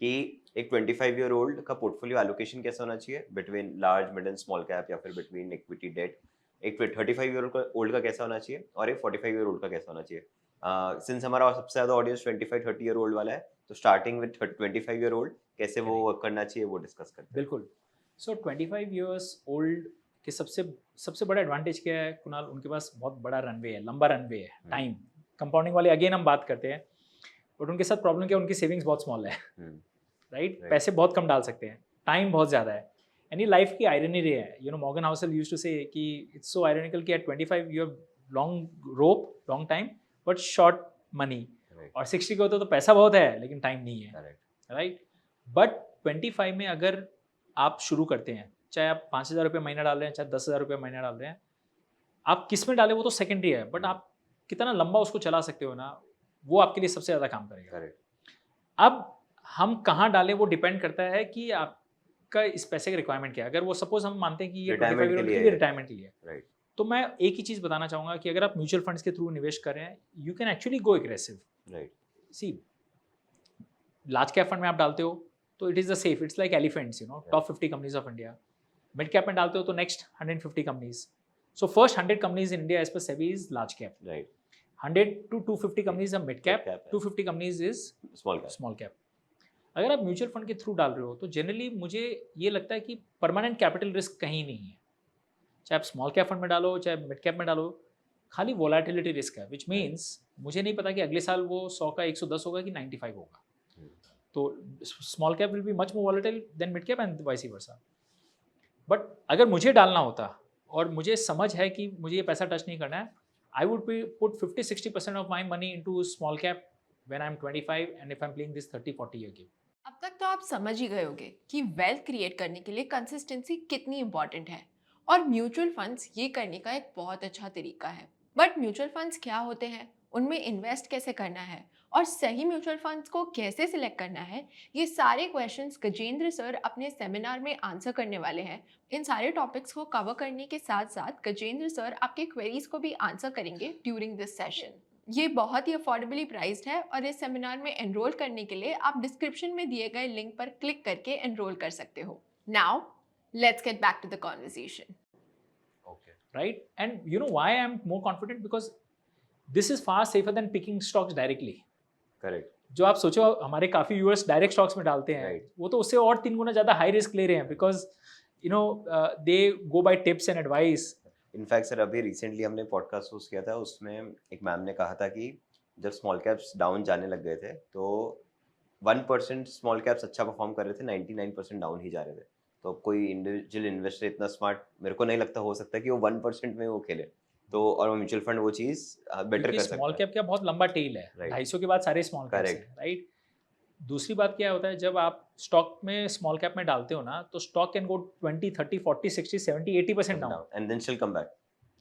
कि एक 25 ईयर ओल्ड का पोर्टफोलियो एलोकेशन कैसा होना चाहिए between large, mid and small cap, या फिर बिटवीन इक्विटी, डेट. एक 35 ईयर ओल्ड का कैसा होना चाहिए और एक 45 ईयर ओल्ड का कैसा होना चाहिए. सिंस हमारा सबसे ज़्यादा ऑडियंस 25-30 ईयर ओल्ड वाला है, तो स्टार्टिंग विद 25 ईयर ओल्ड कैसे वो वर्क करना चाहिए वो डिस्कस करते हैं. बिल्कुल. सो 25 ईयर्स ओल्ड के सबसे बड़ा एडवांटेज क्या है कुणाल? उनके पास बहुत बड़ा रनवे है, लंबा रनवे है, टाइम. कंपाउंडिंग वाले अगेन हम बात करते हैं, बट उनके साथ प्रॉब्लम क्या है, उनकी सेविंग्स बहुत स्मॉल है, राइट? पैसे बहुत कम डाल सकते हैं, टाइम बहुत ज़्यादा है. यानी लाइफ की आयरनी रे है. You know Morgan Housel used to say कि इट्स सो आयरनिकल कि at 25 you have long rope, long time, but short money. और 60 के होते तो पैसा बहुत है लेकिन टाइम नहीं है, राइट? बट 25 में अगर आप शुरू करते हैं, चाहे आप 5,000 रुपये महीना डाल रहे हैं, चाहे 10,000 रुपये महीना डाल रहे हैं, आप किस में डालें वो तो सेकेंडरी है, बट आप कितना लंबा उसको चला सकते हो ना, वो आपके लिए सबसे ज़्यादा काम करेगा। करेक्ट। अब हम कहाँ डालें वो डिपेंड करता है कि आपका इस पैसे का रिक्वायरमेंट क्या है। अगर वो सपोज हम मानते हैं कि ये 25 रिटायरमेंट के ईयर के लिए लिए है। रिटायरमेंट के लिए है, राइट। तो मैं एक ही चीज़ बताना चाहूँगा कि अगर आप म्यूचुअल फंड्स के थ्रू इन्वेस्ट कर रहे हैं, you can actually go aggressive. Right. See, large cap fund में आप डालते हो तो it is the safe, it's like elephants, you know, top 50 companies of India. Mid cap में डालते हो तो next 150 companies. So first 100 companies in India as per SEBI is large cap, right. 100 to 250 companies are mid cap, Mid cap है। 250 companies is small cap. Small cap. अगर आप mutual fund के through डाल रहे हो तो जनरली मुझे ये लगता है कि परमानेंट कैपिटल रिस्क कहीं नहीं है, चाहे आप स्मॉल कैप फंड में डालो चाहे मिड कैप में डालो, खाली वोलेटिलिटी रिस्क है, विच मीन्स मुझे नहीं पता कि अगले साल वो 100 का 110 होगा कि 95 होगा। तो small cap will be much more volatile than mid cap and vice versa. But अगर मुझे डालना होता और मुझे समझ है कि मुझे ये पैसा टच नहीं करना है, I would put 50-60% of my money into small cap when I'm 25 and if I'm playing this 30-40 year game. अब तक तो आप समझ ही गए होंगे कि वेल्थ क्रिएट करने के लिए कंसिस्टेंसी कितनी इंपॉर्टेंट है और म्यूचुअल फंड्स ये करने का एक बहुत अच्छा तरीका है। बट म्यूचुअल फंड्स क्या होते हैं, उनमें इन्वेस्ट कैसे करना है और सही म्यूचुअल फंड्स को कैसे सिलेक्ट करना है, ये सारे क्वेश्चंस गजेंद्र सर अपने सेमिनार में आंसर करने वाले हैं। इन सारे टॉपिक्स को कवर करने के साथ साथ गजेंद्र सर आपके क्वेरीज को भी आंसर करेंगे ड्यूरिंग दिस सेशन। ये बहुत ही अफोर्डेबली प्राइस्ड है और इस सेमिनार में एनरोल करने के लिए आप डिस्क्रिप्शन में दिए गए लिंक पर क्लिक करके एनरोल कर सकते हो। Now let's get back to the conversation. Okay. Right? And you know why I'm more confident? Because this is far safer than picking stocks directly. Correct. जो आप सोचो हमारे काफ़ी व्यूअर्स डायरेक्ट स्टॉक्स में डालते हैं, Right. वो तो उससे और 3 गुना ज़्यादा हाई रिस्क ले रहे हैं because you know they go by tips and advice. In fact sir अभी रिसेंटली हमने पॉडकास्ट होस्ट किया था, उसमें एक मैम ने कहा था कि जब स्मॉल कैप्स डाउन जाने लग गए थे तो 1% स्मॉल कैप्स अच्छा परफॉर्म कर रहे थे, 99% डाउन ही जा रहे थे। तो कोई इंडिविजुअल इन्वेस्टर इतना स्मार्ट मेरे को नहीं लगता हो सकता कि वो 1% में वो खेले, तो और म्यूचुअल फंड वो चीज़ बेटर कर सकता स्मॉल है। कैप का बहुत लंबा टेल है, Right. 250 के बाद सारे स्मॉल कैप्स Correct. हैं, राइट। दूसरी बात क्या होता है, जब आप स्टॉक में स्मॉल कैप में डालते हो ना तो stock can go 20, 30, 40, 60, 70, 80% down and then still come back.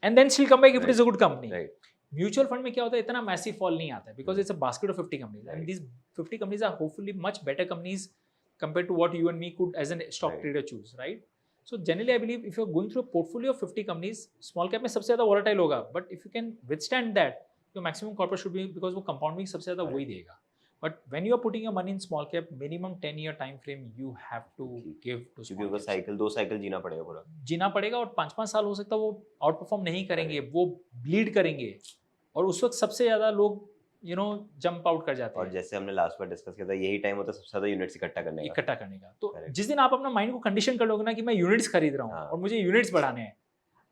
And then still come back if it is a good company. Right. Mutual fund में क्या होता है, इतना मैसिव फॉल नहीं आता है because it's a basket of 50 companies and Right. These 50 companies are hopefully much better companies compared to what you and me could as a stock Right. trader choose, right? So generally I believe if you're going through a portfolio of 50 companies, small cap में सबसे ज़्यादा volatile होगा, but if you can withstand that, your maximum corpus should be, because वो compounding सबसे ज़्यादा वही देगा। But when you are putting your money in small cap, minimum 10-year time frame you have to give to क्योंकि small उनका caps. Cycle 2 cycle जीना पड़ेगा पूरा। जीना पड़ेगा और 5-5 साल हो सकता है वो आउट परफॉर्म नहीं करेंगे, वो ब्लीड करेंगे और उस वक्त सबसे ज़्यादा लोग यू नो जंप आउट कर जाते और हैं जैसे हमने लास्ट बार डिस्कस किया था, यही टाइम होता है सबसे ज़्यादा यूनिट्स इकट्ठा करने का। इकट्ठा करने का। तो Correct. जिस दिन आप अपना माइंड को कंडीशन कर लोगे ना कि मैं यूनिट्स खरीद रहा हूँ हाँ. और मुझे यूनिट्स बढ़ाने हैं,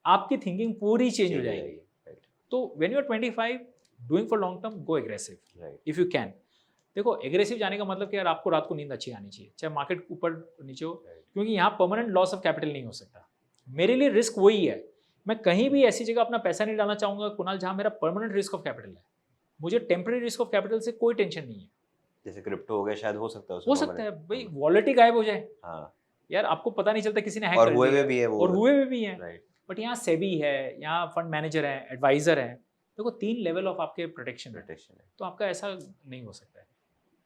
आपकी थिंकिंग पूरी चेंज हो जाएगी। राइट। तो when you are 25 doing for long term, go aggressive right. If you can. देखो एग्रेसिव जाने का मतलब कि यार आपको रात को नींद अच्छी आनी चाहिए, चाहे मार्केट ऊपर नीचे हो, Right. क्योंकि यहाँ परमानेंट लॉस ऑफ कैपिटल नहीं हो सकता। मेरे लिए रिस्क वही है, मैं कहीं भी ऐसी जगह अपना पैसा नहीं डालना चाहूँगा कुणाल जहाँ मेरा परमानेंट रिस्क ऑफ कैपिटल है। मुझे टेम्पररी रिस्क ऑफ कैपिटल से कोई टेंशन नहीं है। जैसे क्रिप्टो हो गया, शायद हो सकता है उसमें हो सकता है permanent। भाई वॉलेटिलिटी गायब हो जाए, हाँ। यार आपको पता नहीं चलता किसी ने हैक और कर हुए दिया हुए भी है वो। और हुए हुए भी हैं। राइट। बट यहाँ सेबी है, यहाँ फंड मैनेजर है, एडवाइजर है, देखो 3 लेवल ऑफ आपके प्रोटेक्शन है, प्रोटेक्शन है। तो आपका ऐसा नहीं हो सकता है।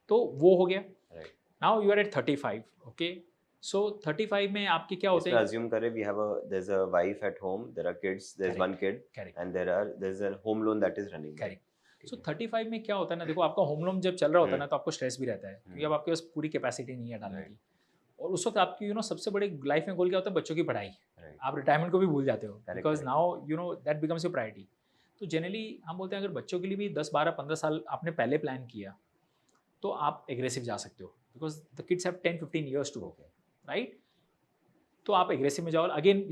तो वो हो गया। Right. Now you are at 35, okay. So 35 में आपके क्या होते इसमें हैं? assume करें we have a there's a wife at home, there are kids, there's Correct. one kid, Correct. and there's a home loan that is running. Correct. सो 35 में क्या होता है ना, देखो आपका होम लोन जब चल रहा होता है ना हम्म। तो आपको स्ट्रेस भी रहता है क्योंकि अब आपके पास पूरी कैपेसिटी नहीं है डालने Right. की। और उस वक्त आपकी सबसे बड़े लाइफ में गोल क्या होता है, बच्चों की पढ़ाई। Right. आप रिटायरमेंट को भी भूल जाते हो Correct, because correct. Now that becomes your priority. तो जनरली हम बोलते हैं अगर बच्चों के लिए भी 10, 12, 15 साल आपने पहले प्लान किया तो आप एग्रेसिव जा सकते हो because the kids have 10-15 years to go, right. तो आप एग्रेसिव में जाओ। Again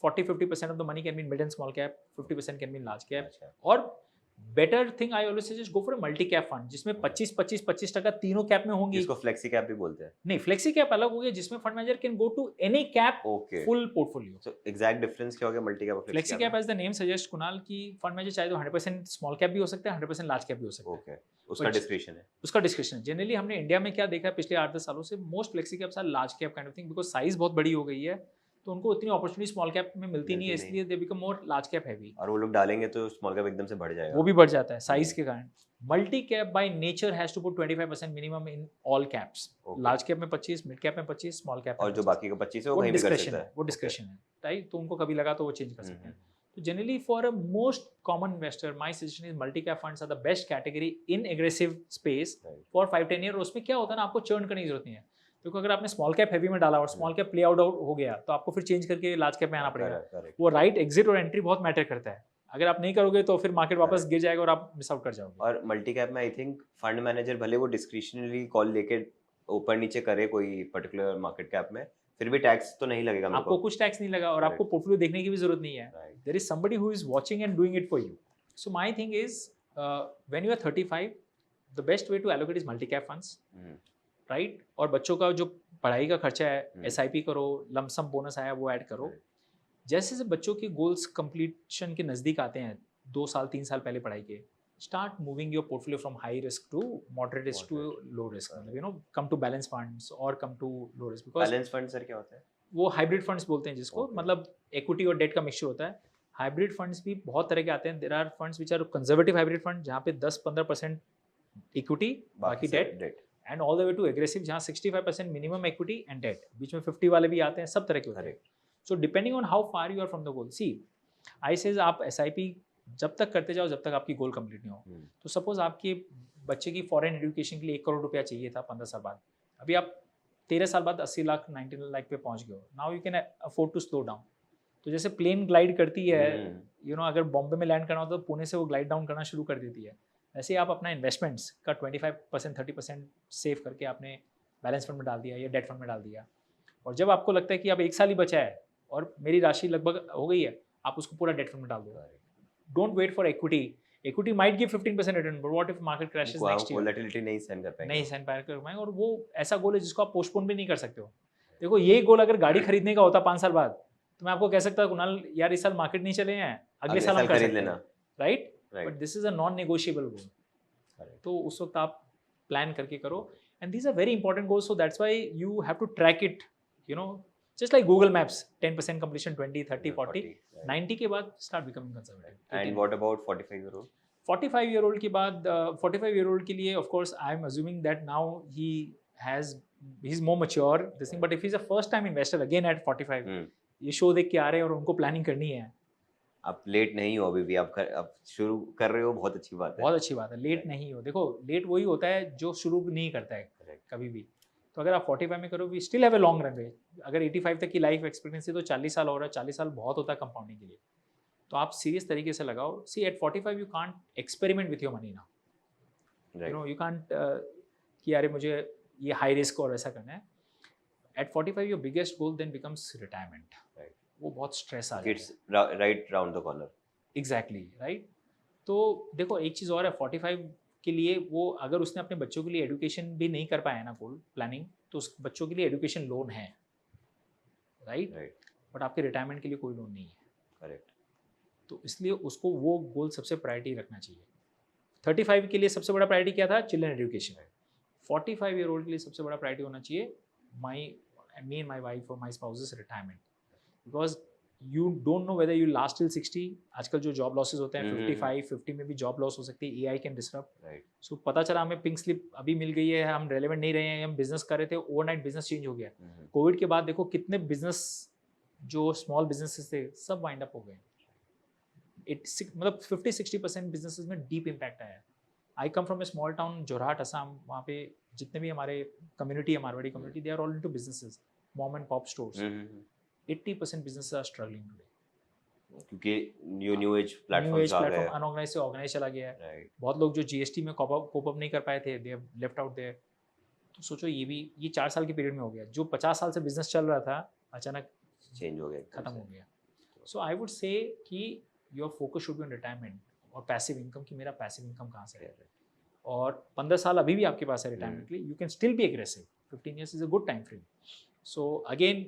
40-50% of the money can be in mid and small cap, 50% can be in large cap. अच्छा। और better thing I always suggest go for a multi cap fund जिसमें 25-25-25% तीनों cap में होंगी। इसको फ्लेक्सी कैप भी बोलते हैं। नहीं, फ्लेक्सी कैप अलग हो गया जिसमें fund manager can go to any cap okay. Full portfolio. So exact difference क्या हो गया मल्टी कैप और flexi cap as the name suggest Kunal की फंड मैनेजर चाहे तो 100% स्मॉल कैप भी हो सकता है, 100% लार्ज कैप भी हो सकता है। ओके, उसका But- डिस्क्रिप्शन है। उसका डिस्क्रिप्शन जनरली हमने इंडिया में क्या देखा है पिछले 8-10 सालों से, most flexi caps are large cap kind of thing because size बहुत बड़ी हो गई है, तो उनको उतनी अपॉर्चुनिटी स्मॉल कैप में मिलती नहीं है, मिलती इसलिए they become more large cap heavy. और वो लोग डालेंगे तो स्मॉल कैप एकदम से बढ़ जाएगा। वो भी बढ़ जाता है साइज के कारण। Multi cap by nature has to put 25% minimum in all caps. Okay. Large cap में 25, मिड कैप में 25, स्मॉल कैप में और जो 25। बाकी का 25 है वो वो कहीं भी कर डिस्क्रेशन सकता है, है। वो डिस्क्रेशन है, राइट? तो उनको कभी लगा तो वो चेंज कर सकते हम्म, हैं। तो generally for a most common investor my suggestion is multi cap funds are the best category in aggressive space Right. For 5-10 year. उसमें क्या होता है ना, आपको चर्न करने की जरूरत नहीं है, क्योंकि अगर आपने स्मॉल कैप हैवी में डाला और स्मॉल कैप प्ले आउट हो गया तो आपको फिर चेंज करके लार्ज कैप में आना पड़ेगा। Correct. वो राइट एग्जिट और एंट्री बहुत मैटर करता है। अगर आप नहीं करोगे तो फिर मार्केट वापस Correct. गिर जाएगा और आप मिस आउट कर जाओगे। और मल्टी कैप में आई थिंक फंड मैनेजर भले वो डिस्क्रिशनरी कॉल लेके ऊपर नीचे करे कोई पर्टिकुलर मार्केट कैप में, फिर भी टैक्स तो नहीं लगेगा मेरे आपको को। कुछ टैक्स नहीं लगा और Correct. आपको पोर्टफोलियो देखने की भी जरूरत नहीं है। Right. There is somebody who is watching and doing it for you. So my thing is, when you are 35, the best way to allocate is multi-cap funds, hmm, right? और बच्चों का जो पढ़ाई का खर्चा है, हम्म। SIP करो, लमसम बोनस आया वो ऐड करो। Right. जैसे जैसे बच्चों के गोल्स कंप्लीशन के नज़दीक आते हैं, 2 साल 3 साल पहले पढ़ाई के, start moving your portfolio from high risk to moderate risk to low risk. Correct. You know, come to balance funds or come to low risk, because balance fund sir क्या होता है? वो हाइब्रिड फंड्स बोलते हैं जिसको, Okay. मतलब equity और date का मिक्सचर होता है। हाइब्रिड फंड्स भी बहुत तरह के आते हैं। There are funds which are conservative hybrid fund, जहाँ पे 10-15% इक्विटी बाकी debt, debt. And all the way to aggressive जहाँ 65% मिनिमम इक्विटी एंड डेट, बीच में 50 वाले भी आते हैं, सब तरह के होते हैं। Correct. So depending on how far you are from the goal. See I says आप SIP जब तक करते जाओ जब तक आपकी गोल कंप्लीट नहीं हो। हम्म, तो सपोज आपके बच्चे की फॉरेन एजुकेशन के लिए 1 करोड़ रुपया चाहिए था 15 साल बाद, अभी आप 13 साल बाद 80 लाख 19 लाख पे पहुंच गए हो। Now you can afford to slow down. तो जैसे प्लेन ग्लाइड करती है, यू नो, अगर बॉम्बे में लैंड करना हो तो पुणे से वो ग्लाइड डाउन करना शुरू कर देती है। वैसे ही आप अपना इन्वेस्टमेंट्स का 25% 30% सेव करके आपने बैलेंस फंड में डाल दिया या डेट फंड में डाल दिया, और जब आपको लगता है कि अब 1 साल ही बचा है और मेरी राशि लगभग हो गई है, आप उसको पूरा डेट फंड में डाल दो। Don't wait for equity. Equity might give 15% return, but what if market crashes next year? Volatility नहीं सहन कर पाएंगे। नहीं सहन पाए कर पाएंगे, और वो ऐसा गोल है जिसको आप पोस्टपोन भी नहीं कर सकते हो। देखो, ये गोल अगर गाड़ी खरीदने का होता 5 साल बाद, तो मैं आपको कह सकता कुणाल यार इस साल मार्केट नहीं चले हैं, अगले साल हम कर खरीद सकते लेना। हैं, right? Right. But this is a non negotiable goal. Correct. तो उस वक्त आप प्लान करके करो, and these are very important goals, so that's why you have to track it, you know, just like Google Maps, 10% completion, 20, 30, 40, 90 के बाद start becoming conservative. And what about 45 year old? 45 year old के बाद 45 year old के लिए of course I am assuming that now he is more mature this thing, but if he is a first time investor again at 45, ये show देख के आ रहे हैं और उनको प्लानिंग करनी है। आप लेट नहीं हो अभी भी, आप शुरू कर रहे हो, बहुत अच्छी बात है। बहुत अच्छी बात है, लेट नहीं हो। देखो, लेट वही होता है जो शुरू नहीं करता है कभी भी। तो अगर आप 45 में करो, we still have a long runway. अगर 85 तक की लाइफ एक्सपेक्टेंसी तो 40 साल हो रहा है, 40 साल बहुत होता है कंपाउंडिंग के लिए। तो आप सीरियस तरीके से लगाओ। See at 45 you can't experiment with your money now, you know, you can't कि अरे मुझे ये हाई रिस्क और ऐसा करना है। At 45 your biggest goal then becomes retirement. वो बहुत स्ट्रेस आ किड्स जाता है। Right round the corner. Exactly, right. तो देखो, एक चीज़ और है, 45 के लिए वो अगर उसने अपने बच्चों के लिए एजुकेशन भी नहीं कर पाया ना गोल प्लानिंग, तो उस बच्चों के लिए एजुकेशन लोन है, राइट? बट आपके रिटायरमेंट के लिए कोई लोन नहीं है। करेक्ट। तो इसलिए उसको वो गोल सबसे प्रायोरिटी रखना चाहिए। 35 के लिए सबसे बड़ा प्रायोरिटी क्या था? Children education. 45 ईयर ओल्ड के लिए सबसे बड़ा प्रायोरिटी होना चाहिए मी एंड माई वाइफ और my spouse's retirement, because you don't know whether you last till 60। आजकल जो जॉब लॉसेस होते हैं 55, 50 में भी जॉब लॉस हो सकती है, AI कैन डिसरप्ट, राइट। सो पता चला हमें पिंक स्लिप अभी मिल गई है, हम रेलेवेंट नहीं रहे हैं, हम बिजनेस कर रहे थे, ओवरनाइट बिजनेस चेंज हो गया। कोविड के बाद देखो कितने बिजनेस जो स्मॉल बिजनेसेस थे सब वाइंड अप हो गए। मतलब 50-60% बिजनेसेस में डीप इम्पैक्ट आया है। I come from a small town Jorhat Assam, वहाँ पे जितने भी हमारे कम्युनिटी है, Marwari community, they are all into businesses, mom and pop stores. 80% businesses are struggling today, क्योंकि न्यू एज प्लेटफॉर्म्स आ गए, अनऑर्गेनाइज से ऑर्गेनाइज चला गया है। राइट। बहुत लोग जो GST में कोप अप नहीं कर पाए थे, they have left out there. तो सोचो ये 4 साल के पीरियड में हो गया। जो 50 साल से बिजनेस चल रहा था अचानक चेंज हो गया, खत्म हो गया। सो आई वुड से कि your focus should be on retirement और पैसिव इनकम, कि मेरा पैसिव इनकम कहाँ से है। और 15 साल अभी भी आपके पास है रिटायरमेंट के लिए, you can still be aggressive. 15 years is a good time frame. So again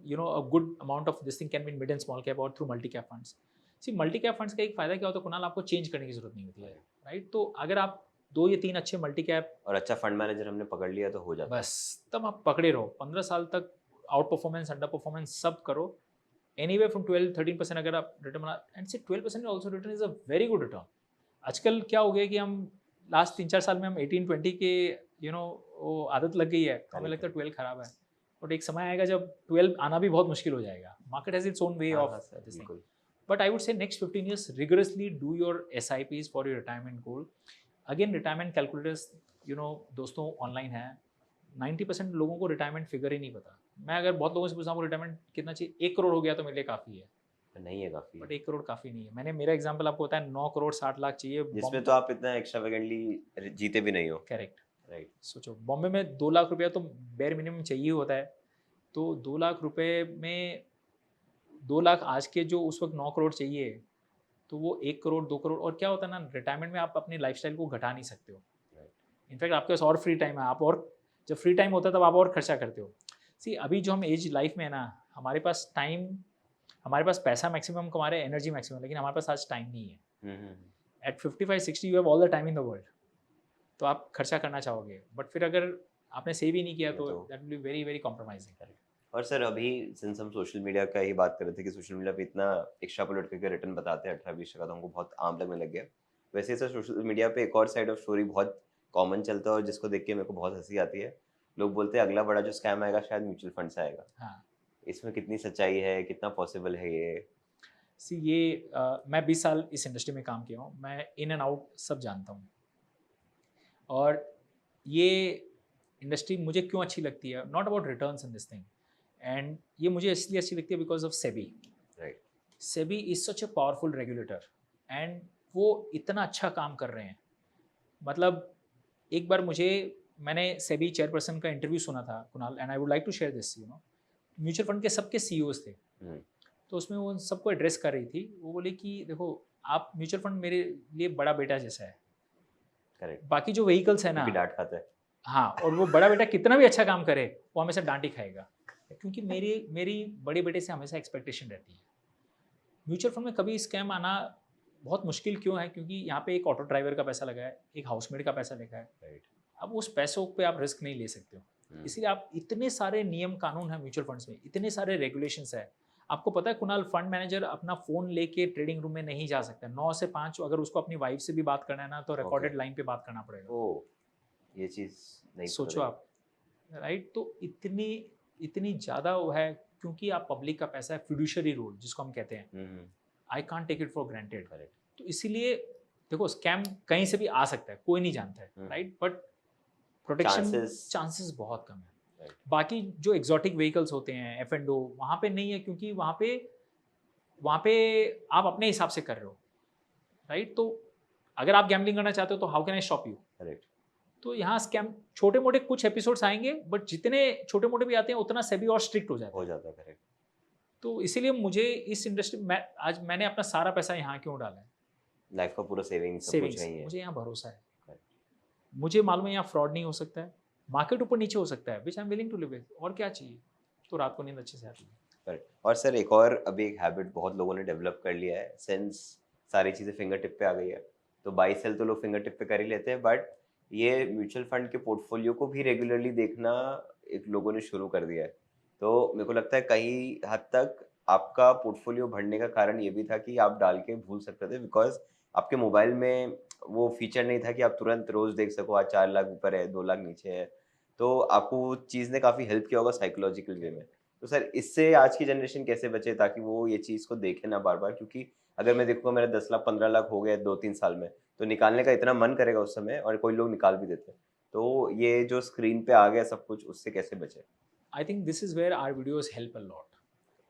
you know, a good amount of this thing can be in mid and small cap or through multi cap funds. See, multi cap funds का एक फायदा क्या होता है कुणाल, आपको change करने की जरूरत नहीं होती है, राइट? तो अगर आप 2 या 3 अच्छे मल्टी कैप और अच्छा फंड मैनेजर हमने पकड़ लिया तो हो जाता है। बस तब आप पकड़े रहो 15 साल तक। आउट परफॉर्मेंस, अंडर परफॉर्मेंस सब करो, एनीवे फ्रॉम 12-13% अगर आप रिटर्न बना, एंड से 12% also written is a very good return. आजकल क्या हो गया कि हम लास्ट 3-4 साल में हम 18-20 के वो आदत लग गई है, तो हमें लगता है 12 खराब है, बट एक समय आएगा जब 12 आना भी बहुत मुश्किल हो जाएगा। Market has its own way of this thing, but I would say next 15 years rigorously do your SIPs for your retirement goal. Again, retirement calculators, दोस्तों ऑनलाइन है, 90% लोगों को रिटायरमेंट फिगर ही नहीं पता। मैं अगर बहुत लोगों से पूछता हूँ रिटायरमेंट कितना चाहिए, 1 करोड़ हो गया तो मेरे लिए काफ़ी है, नहीं है काफी, बट 1 करोड़ काफ़ी नहीं है। मेरा एग्जांपल आपको होता है 9 करोड़ 60 लाख चाहिए, जिसमें तो आप इतना एक्स्ट्रावेगेंटली जीते भी नहीं हो। Correct, right. सोचो बॉम्बे में 2 लाख रुपया तो बेयर मिनिमम चाहिए होता है, तो 2 लाख रुपए में 2 लाख आज के जो उस वक्त 9 करोड़ चाहिए, तो वो 1 करोड़ 2 करोड़। और क्या होता है ना, रिटायरमेंट में आप अपनी लाइफस्टाइल को घटा नहीं सकते हो। इनफैक्ट आपके पास और फ्री टाइम है, आप और जब फ्री टाइम होता है तब आप और खर्चा करते हो। सी अभी जो हम एज लाइफ में है ना, हमारे पास टाइम, हमारे पास पैसा मैक्सिमम कमा रहे हैं, एनर्जी मैक्सिमम, लेकिन हमारे पास आज टाइम नहीं है। At 55-60 you have all the time in the world, तो आप खर्चा करना चाहोगे, बट फिर अगर आपने सेव ही नहीं किया तो that will be very very compromising. और सर अभी सिंस हम सोशल मीडिया का ही बात कर रहे थे कि सोशल मीडिया पे इतना एक्स्ट्रापोलेट करके रिटर्न बताते हैं 18-20 का, तो हमको बहुत आम लगने लग गया। वैसे सर सोशल मीडिया पे एक और साइड ऑफ स्टोरी बहुत कॉमन चलता है और जिसको देख के मेरे को बहुत हंसी आती है। लोग बोलते हैं अगला बड़ा जो स्कैम आएगा शायद म्यूचुअल फंड से आएगा। हाँ, इसमें कितनी सच्चाई है, कितना पॉसिबल है ये? सी ये मैं 20 साल इस इंडस्ट्री में काम किया हूँ, मैं इन एंड आउट सब जानता हूँ। और ये इंडस्ट्री मुझे क्यों अच्छी लगती है, not about returns in this thing, and ये मुझे इसलिए अच्छी लगती है because of SEBI. Right. SEBI is such a powerful regulator, and वो इतना अच्छा काम कर रहे हैं। मतलब एक बार मैंने सेबी चेयरपर्सन का इंटरव्यू सुना था, Kunal, and I would like to share this. Mutual fund के सबके CEOs थे, तो उसमें वो सबको एड्रेस कर रही थी। वो बोले कि देखो, आप म्यूचुअल फंड मेरे लिए बड़ा बेटा जैसा है। करेक्ट। बाकी जो व्हीकल्स है ना, डांट खाता है। हाँ, और वो बड़ा बेटा कितना भी अच्छा काम करे वो हमेशा डांट ही खाएगा, क्योंकि मेरी बड़े बेटे से हमेशा एक्सपेक्टेशन रहती है। म्यूचुअल फंड में कभी स्कैम आना बहुत मुश्किल क्यों है, क्योंकि यहाँ पे एक ऑटो ड्राइवर का पैसा लगा है, एक हाउसमेट का पैसा लगा है। राइट। अब उस पैसों पे आप रिस्क नहीं ले सकते हो, इसलिए आप इतने सारे नियम कानून हैं म्यूचुअल फंड्स में, इतने सारे रेगुलेशंस है। आपको पता है कुणाल, फंड मैनेजर अपना फ़ोन लेके ट्रेडिंग रूम में नहीं जा सकता। 9 से 5 अगर उसको अपनी वाइफ से भी बात करना है ना, तो रिकॉर्डेड लाइन पे बात करना पड़ेगा। ओह, ये चीज़ नहीं सोचो आप, राइट। तो इतनी ज़्यादा वो है, क्योंकि आप पब्लिक का पैसा है, फिड्यूशियरी रोल जिसको हम कहते हैं, I can't take it for granted. तो इसीलिए देखो, स्कैम कहीं से भी आ सकता है, कोई नहीं जानता है, राइट, बट प्रोटेक्शन चांसेस बहुत कम है। बाकी जो एग्जॉटिक व्हीकल्स होते हैं, F&O, वहाँ पे नहीं है, क्योंकि वहाँ पे आप अपने हिसाब से कर रहे हो, राइट। तो अगर आप गैम्बलिंग करना चाहते हो तो how can I stop you. Correct. तो यहाँ स्कैम छोटे मोटे कुछ एपिसोड्स आएंगे, बट जितने छोटे मोटे भी आते हैं उतना सेबी और स्ट्रिक्ट हो जाता है। करेक्ट। तो इसीलिए मुझे इस इंडस्ट्री में आज मैंने अपना सारा पैसा यहाँ क्यों डाला है, लाइफ का पूरा सेविंग्स मुझे यहाँ भरोसा है, मुझे मालूम है यहाँ फ्रॉड नहीं हो सकता है, मार्केट ऊपर नीचे हो सकता है, which I am willing to live with, और क्या चाहिए। तो रात को नींद अच्छे से आती है। करेक्ट। और सर एक और अभी एक हैबिट बहुत लोगों ने डेवलप कर लिया है, सिंस सारी चीज़ें फिंगर टिप पे आ गई है, तो बाई सेल तो लोग फिंगर टिप पे कर ही लेते हैं, बट ये म्यूचुअल फंड के पोर्टफोलियो को भी रेगुलरली देखना एक लोगों ने शुरू कर दिया है। तो मेरे को लगता है कई हद तक आपका पोर्टफोलियो बढ़ने का कारण ये भी था कि आप डाल के भूल सकते थे, बिकॉज आपके मोबाइल में वो फीचर नहीं था कि आप तुरंत रोज देख सको आज 4 लाख ऊपर है, 2 लाख नीचे है। तो आपको वो चीज़ ने काफ़ी हेल्प किया होगा साइकोलॉजिकल वे में। तो सर इससे आज की जनरेशन कैसे बचे ताकि वो ये चीज़ को देखे ना बार बार, क्योंकि अगर मैं देखूँगा मेरा 10 लाख 15 लाख हो गया 2-3 साल में, तो निकालने का इतना मन करेगा उस समय, और कोई लोग निकाल भी देते हैं। तो ये जो स्क्रीन पे आ गया सब कुछ, उससे कैसे बचे? I think this is where our videos help a lot.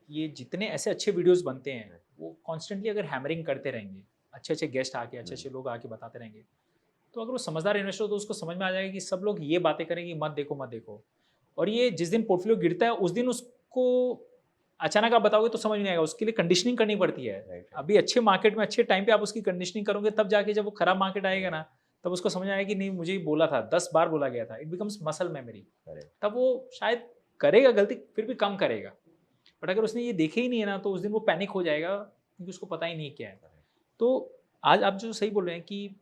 ये जितने ऐसे अच्छे वीडियोज़ बनते हैं, वो कॉन्स्टेंटली अगर हैमरिंग करते रहेंगे, अच्छे गेस्ट आके, अच्छे लोग आके बताते रहेंगे, तो अगर वो समझदार इन्वेस्टर हो तो उसको समझ में आ जाएगा कि सब लोग ये बातें करेंगे, मत देखो। और ये जिस दिन पोर्टफोलियो गिरता है उस दिन उसको अचानक आप बताओगे तो समझ नहीं आएगा, उसके लिए कंडीशनिंग करनी पड़ती है। अभी अच्छे मार्केट में अच्छे टाइम पे आप उसकी कंडीशनिंग करोगे, तब जाके जब वो खराब मार्केट आएगा ना, तब उसको समझ आएगा कि नहीं, मुझे ही बोला था, 10 बार बोला गया था। It becomes muscle memory. तब वो शायद करेगा गलती, फिर भी कम करेगा। बट अगर उसने ये देखे ही नहीं है ना, तो उस दिन वो पैनिक हो जाएगा, क्योंकि उसको पता ही नहीं क्या है। तो आज आप जो सही बोल रहे हैं कि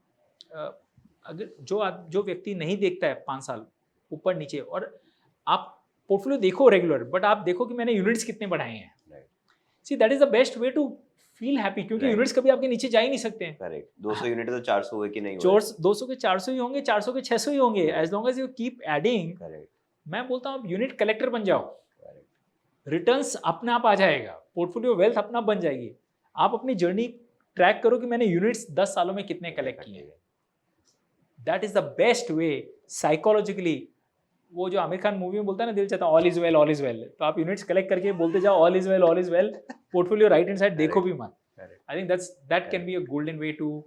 अगर जो व्यक्ति नहीं देखता है 5 साल ऊपर नीचे, और आप पोर्टफोलियो देखो रेगुलर, बट आप देखो कि मैंने यूनिट्स कितने बढ़ाए हैं. Right. See that is the best way to feel happy, क्योंकि Right. यूनिट्स कभी आपके नीचे जा ही नहीं सकते हैं. करेक्ट. 200 यूनिट तो 400 हुए कि नहीं हुए. 200 के 400 ही होंगे, 400 के 600 ही होंगे, as long as you keep adding. Correct. मैं बोलता हूँ आप यूनिट कलेक्टर बन जाओ, करेक्ट. रिटर्न्स अपने आप आ जाएगा, पोर्टफोलियो वेल्थ अपना बन जाएगी. आप अपनी जर्नी ट्रैक करो कि मैंने यूनिट्स 10 सालों में कितने कलेक्ट किए. That is the best way psychologically. वो जो आमिर खान मूवी में बोलता है ना, दिल चाहता all is well, all is well, तो आप यूनिट्स कलेक्ट करके बोलते जाओ all is well, all is well. Portfolio right hand side देखो भी मत. I think that can be a golden way to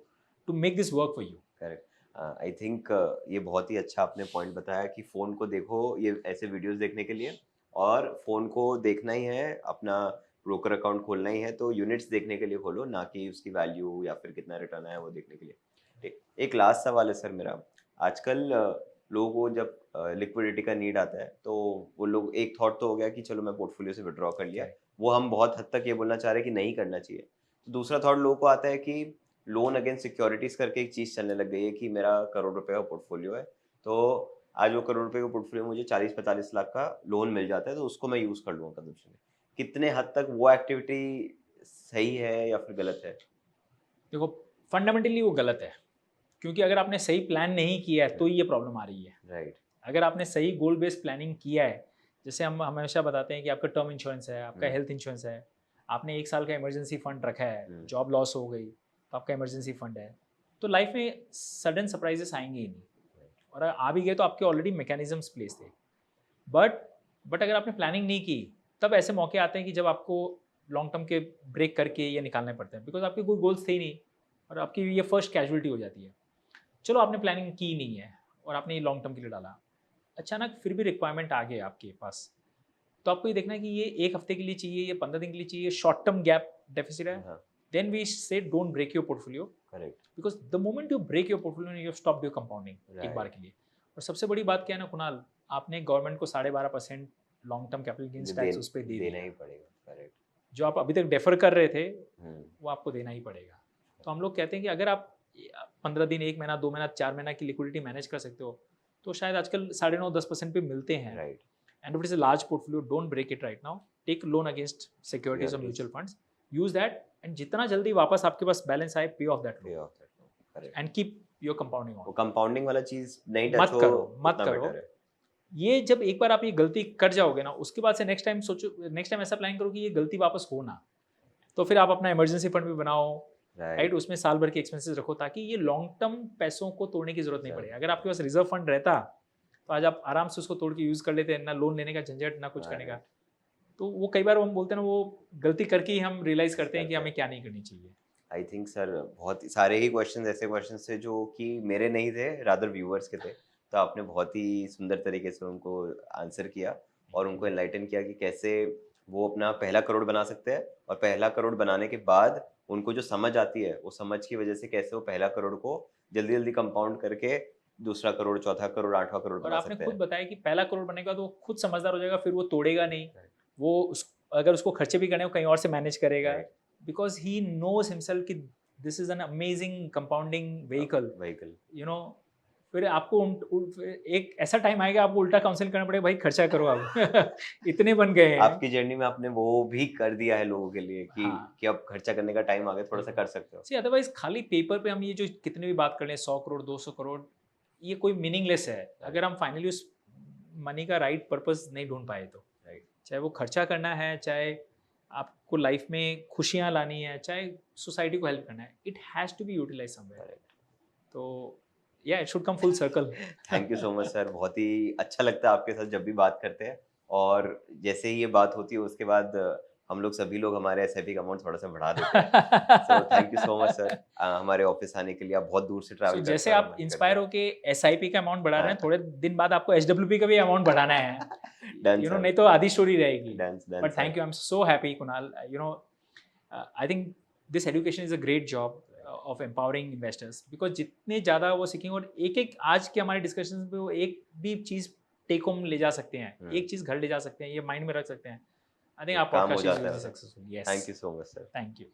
make this work for you. Correct. I think ये बहुत ही अच्छा आपने पॉइंट बताया कि फ़ोन को देखो ये ऐसे वीडियोस देखने के लिए, और फ़ोन को देखना ही है, अपना ब्रोकर अकाउंट खोलना ही है तो यूनिट्स देखने के लिए खोलो, ना कि उसकी वैल्यू या फिर कितना रिटर्न आया वो देखने के लिए. एक लास्ट सवाल है सर मेरा. आजकल लोगों को जब लिक्विडिटी का नीड आता है तो वो लोग, एक थॉट तो हो गया कि चलो मैं पोर्टफोलियो से विड्रॉ कर लिया, वो हम बहुत हद तक ये बोलना चाह रहे हैं कि नहीं करना चाहिए. तो दूसरा थॉट लोगों को आता है कि लोन अगेंस्ट सिक्योरिटीज करके एक चीज़ चलने लग गई है कि मेरा करोड़ रुपए का पोर्टफोलियो है, तो आज वो करोड़ रुपए का पोर्टफोलियो मुझे 40-45 लाख का लोन मिल जाता है, तो उसको मैं यूज़ कर लूँगा कंजप्शन में. कितने हद तक वो एक्टिविटी सही है या फिर गलत है? देखो फंडामेंटली वो गलत है, क्योंकि अगर आपने सही प्लान नहीं किया है तो ये प्रॉब्लम आ रही है. राइट. अगर आपने सही गोल बेस्ड प्लानिंग किया है, जैसे हम हमेशा बताते हैं कि आपका टर्म इंश्योरेंस है, आपका हेल्थ इंश्योरेंस है, आपने 1 साल का इमरजेंसी फंड रखा है, जॉब लॉस हो गई तो आपका इमरजेंसी फंड है, तो लाइफ में सडन सरप्राइजेस आएंगे ही नहीं, और अगर आ भी गए तो आपके ऑलरेडी मैकेनिज्म्स प्लेस थे. बट अगर आपने प्लानिंग नहीं की तब ऐसे मौके आते हैं कि जब आपको लॉन्ग टर्म के ब्रेक करके ये निकालने पड़ते हैं, बिकॉज आपके कोई गोल्स थे ही नहीं और आपकी ये फर्स्ट कैजुअलिटी हो जाती है. चलो आपने प्लानिंग की नहीं है और आपने ये लॉन्ग टर्म के लिए डाला, अचानक फिर भी रिक्वायरमेंट आ गए आपके पास, तो आपको ये देखना है कि ये 1 हफ्ते के लिए चाहिए, ये 15 दिन के लिए चाहिए, शॉर्ट टर्म गैप डेफिसिट है, then we say don't break your portfolio. Correct. Because the moment you break your portfolio you stop your compounding एक बार के लिए. और सबसे बड़ी बात क्या है ना कुणाल, आपने गवर्नमेंट को 12.5% long term capital gains tax उस पर देना ही पड़ेगा. करेक्ट. जो आप अभी तक डेफर कर रहे थे वो आपको देना ही पड़ेगा. तो हम लोग कहते हैं कि अगर आप 15 दिन, 1 महीना, 2 महीना, 4 महीना की लिक्विडिटी मैनेज कर सकते हो तो शायद आजकल 9.5-10% पे मिलते हैं. Right. And if it is a large portfolio, don't break it right now, take loan against securities और mutual funds, use that, and जितना जल्दी वापस आपके पास बैलेंस आए, pay off that loan and keep your compounding on. वो compounding वाला चीज नहीं मत टच हो, करो. better है. ये जब एक बार आप ये गलती कर जाओगे ना, उसके बाद से नेक्स्ट टाइम सोचो, नेक्स्ट टाइम ऐसा प्लान करो कि ये गलती वापस हो ना, तो फिर आप अपना इमरजेंसी फंड भी बनाओ, राइट. उसमें साल भर के एक्सपेंसेस रखो ताकि ये लॉन्ग टर्म पैसों को तोड़ने की जरूरत नहीं पड़े. अगर आपके पास रिजर्व फंड रहता तो आज आप आराम से उसको तोड़ के यूज कर लेते, ना लोन लेने का झंझट, ना कुछ करने का. तो वो कई बार हम बोलते हैं ना, वो गलती करके ही हम रियलाइज करते हैं कि हमें क्या नहीं करनी चाहिए. आई थिंक सर बहुत सारे ही क्वेश्चन ऐसे क्वेश्चन थे जो कि मेरे नहीं थे, रादर व्यूअर्स के थे, तो आपने बहुत ही सुंदर तरीके से उनको आंसर किया और उनको एनलाइटन किया कि कैसे वो अपना पहला करोड़ बना सकते हैं, और पहला करोड़ बनाने के बाद उनको जो समझ आती है वो समझ की वजह से कैसे वो पहला करोड़ को जल्दी जल्दी कंपाउंड करके दूसरा करोड़, चौथा करोड़, 8वां करोड़ और बना आपने सकते खुद हैं. बताया कि पहला करोड़ बनेगा तो वो खुद समझदार हो जाएगा, फिर वो तोड़ेगा नहीं, वो अगर उसको खर्चे भी करने हो कहीं और से मैनेज करेगा, बिकॉज ही नोज हिमसेल्फ कि this is an amazing compounding vehicle, you know. फिर आपको एक ऐसा टाइम आएगा आपको उल्टा काउंसिल करना पड़ेगा, भाई खर्चा करो आप इतने बन गए हैं. आपकी जर्नी में आपने वो भी कर दिया है लोगों के लिए कि कि अब खर्चा करने का टाइम आ गया, थोड़ा सा कर सकते हो. सी अदरवाइज खाली पेपर पे हम ये जो कितने भी बात कर लें 100 करोड़ 200 करोड़, ये कोई मीनिंगलेस है अगर हम फाइनली उस मनी का राइट पर्पस नहीं ढूंढ पाए तो. चाहे वो खर्चा करना है, चाहे आपको लाइफ में खुशियाँ लानी है, चाहे सोसाइटी को हेल्प करना है, it has to be utilise somewhere. तो या it should come full circle. Thank you so much sir, बहुत ही अच्छा लगता है आपके साथ जब भी बात करते हैं, और जैसे ही ये बात होती है उसके बाद हम लोग सभी लोग हमारे एसआईपी का अमाउंट थोड़ा सा बढ़ा देते हैं. So thank you so much sir, हमारे ऑफिस आने के लिए. आप बहुत दूर से ट्रैवल करते हैं. जैसे आप इंस्पायर होके एसआईपी का अमाउंट बढ़ा रहे हैं, थोड़े दिन बाद आपको एचडब्ल्यूपी का भी अमाउंट बढ़ाना है. यू नो, नहीं तो आधी स्टोरी रहेगी. But thank you, I am so happy Kunal. You no, I think this education is a great job of empowering investors, because जितने ज़्यादा वो सीखेंगे और एक आज के हमारे डिस्कशन पे वो एक भी चीज़ टेक होम ले जा सकते हैं, एक चीज़ घर ले जा सकते हैं, ये माइंड में रख सकते हैं. आई थिंक आप podcast is successful. Yes, thank you so much sir. Thank you.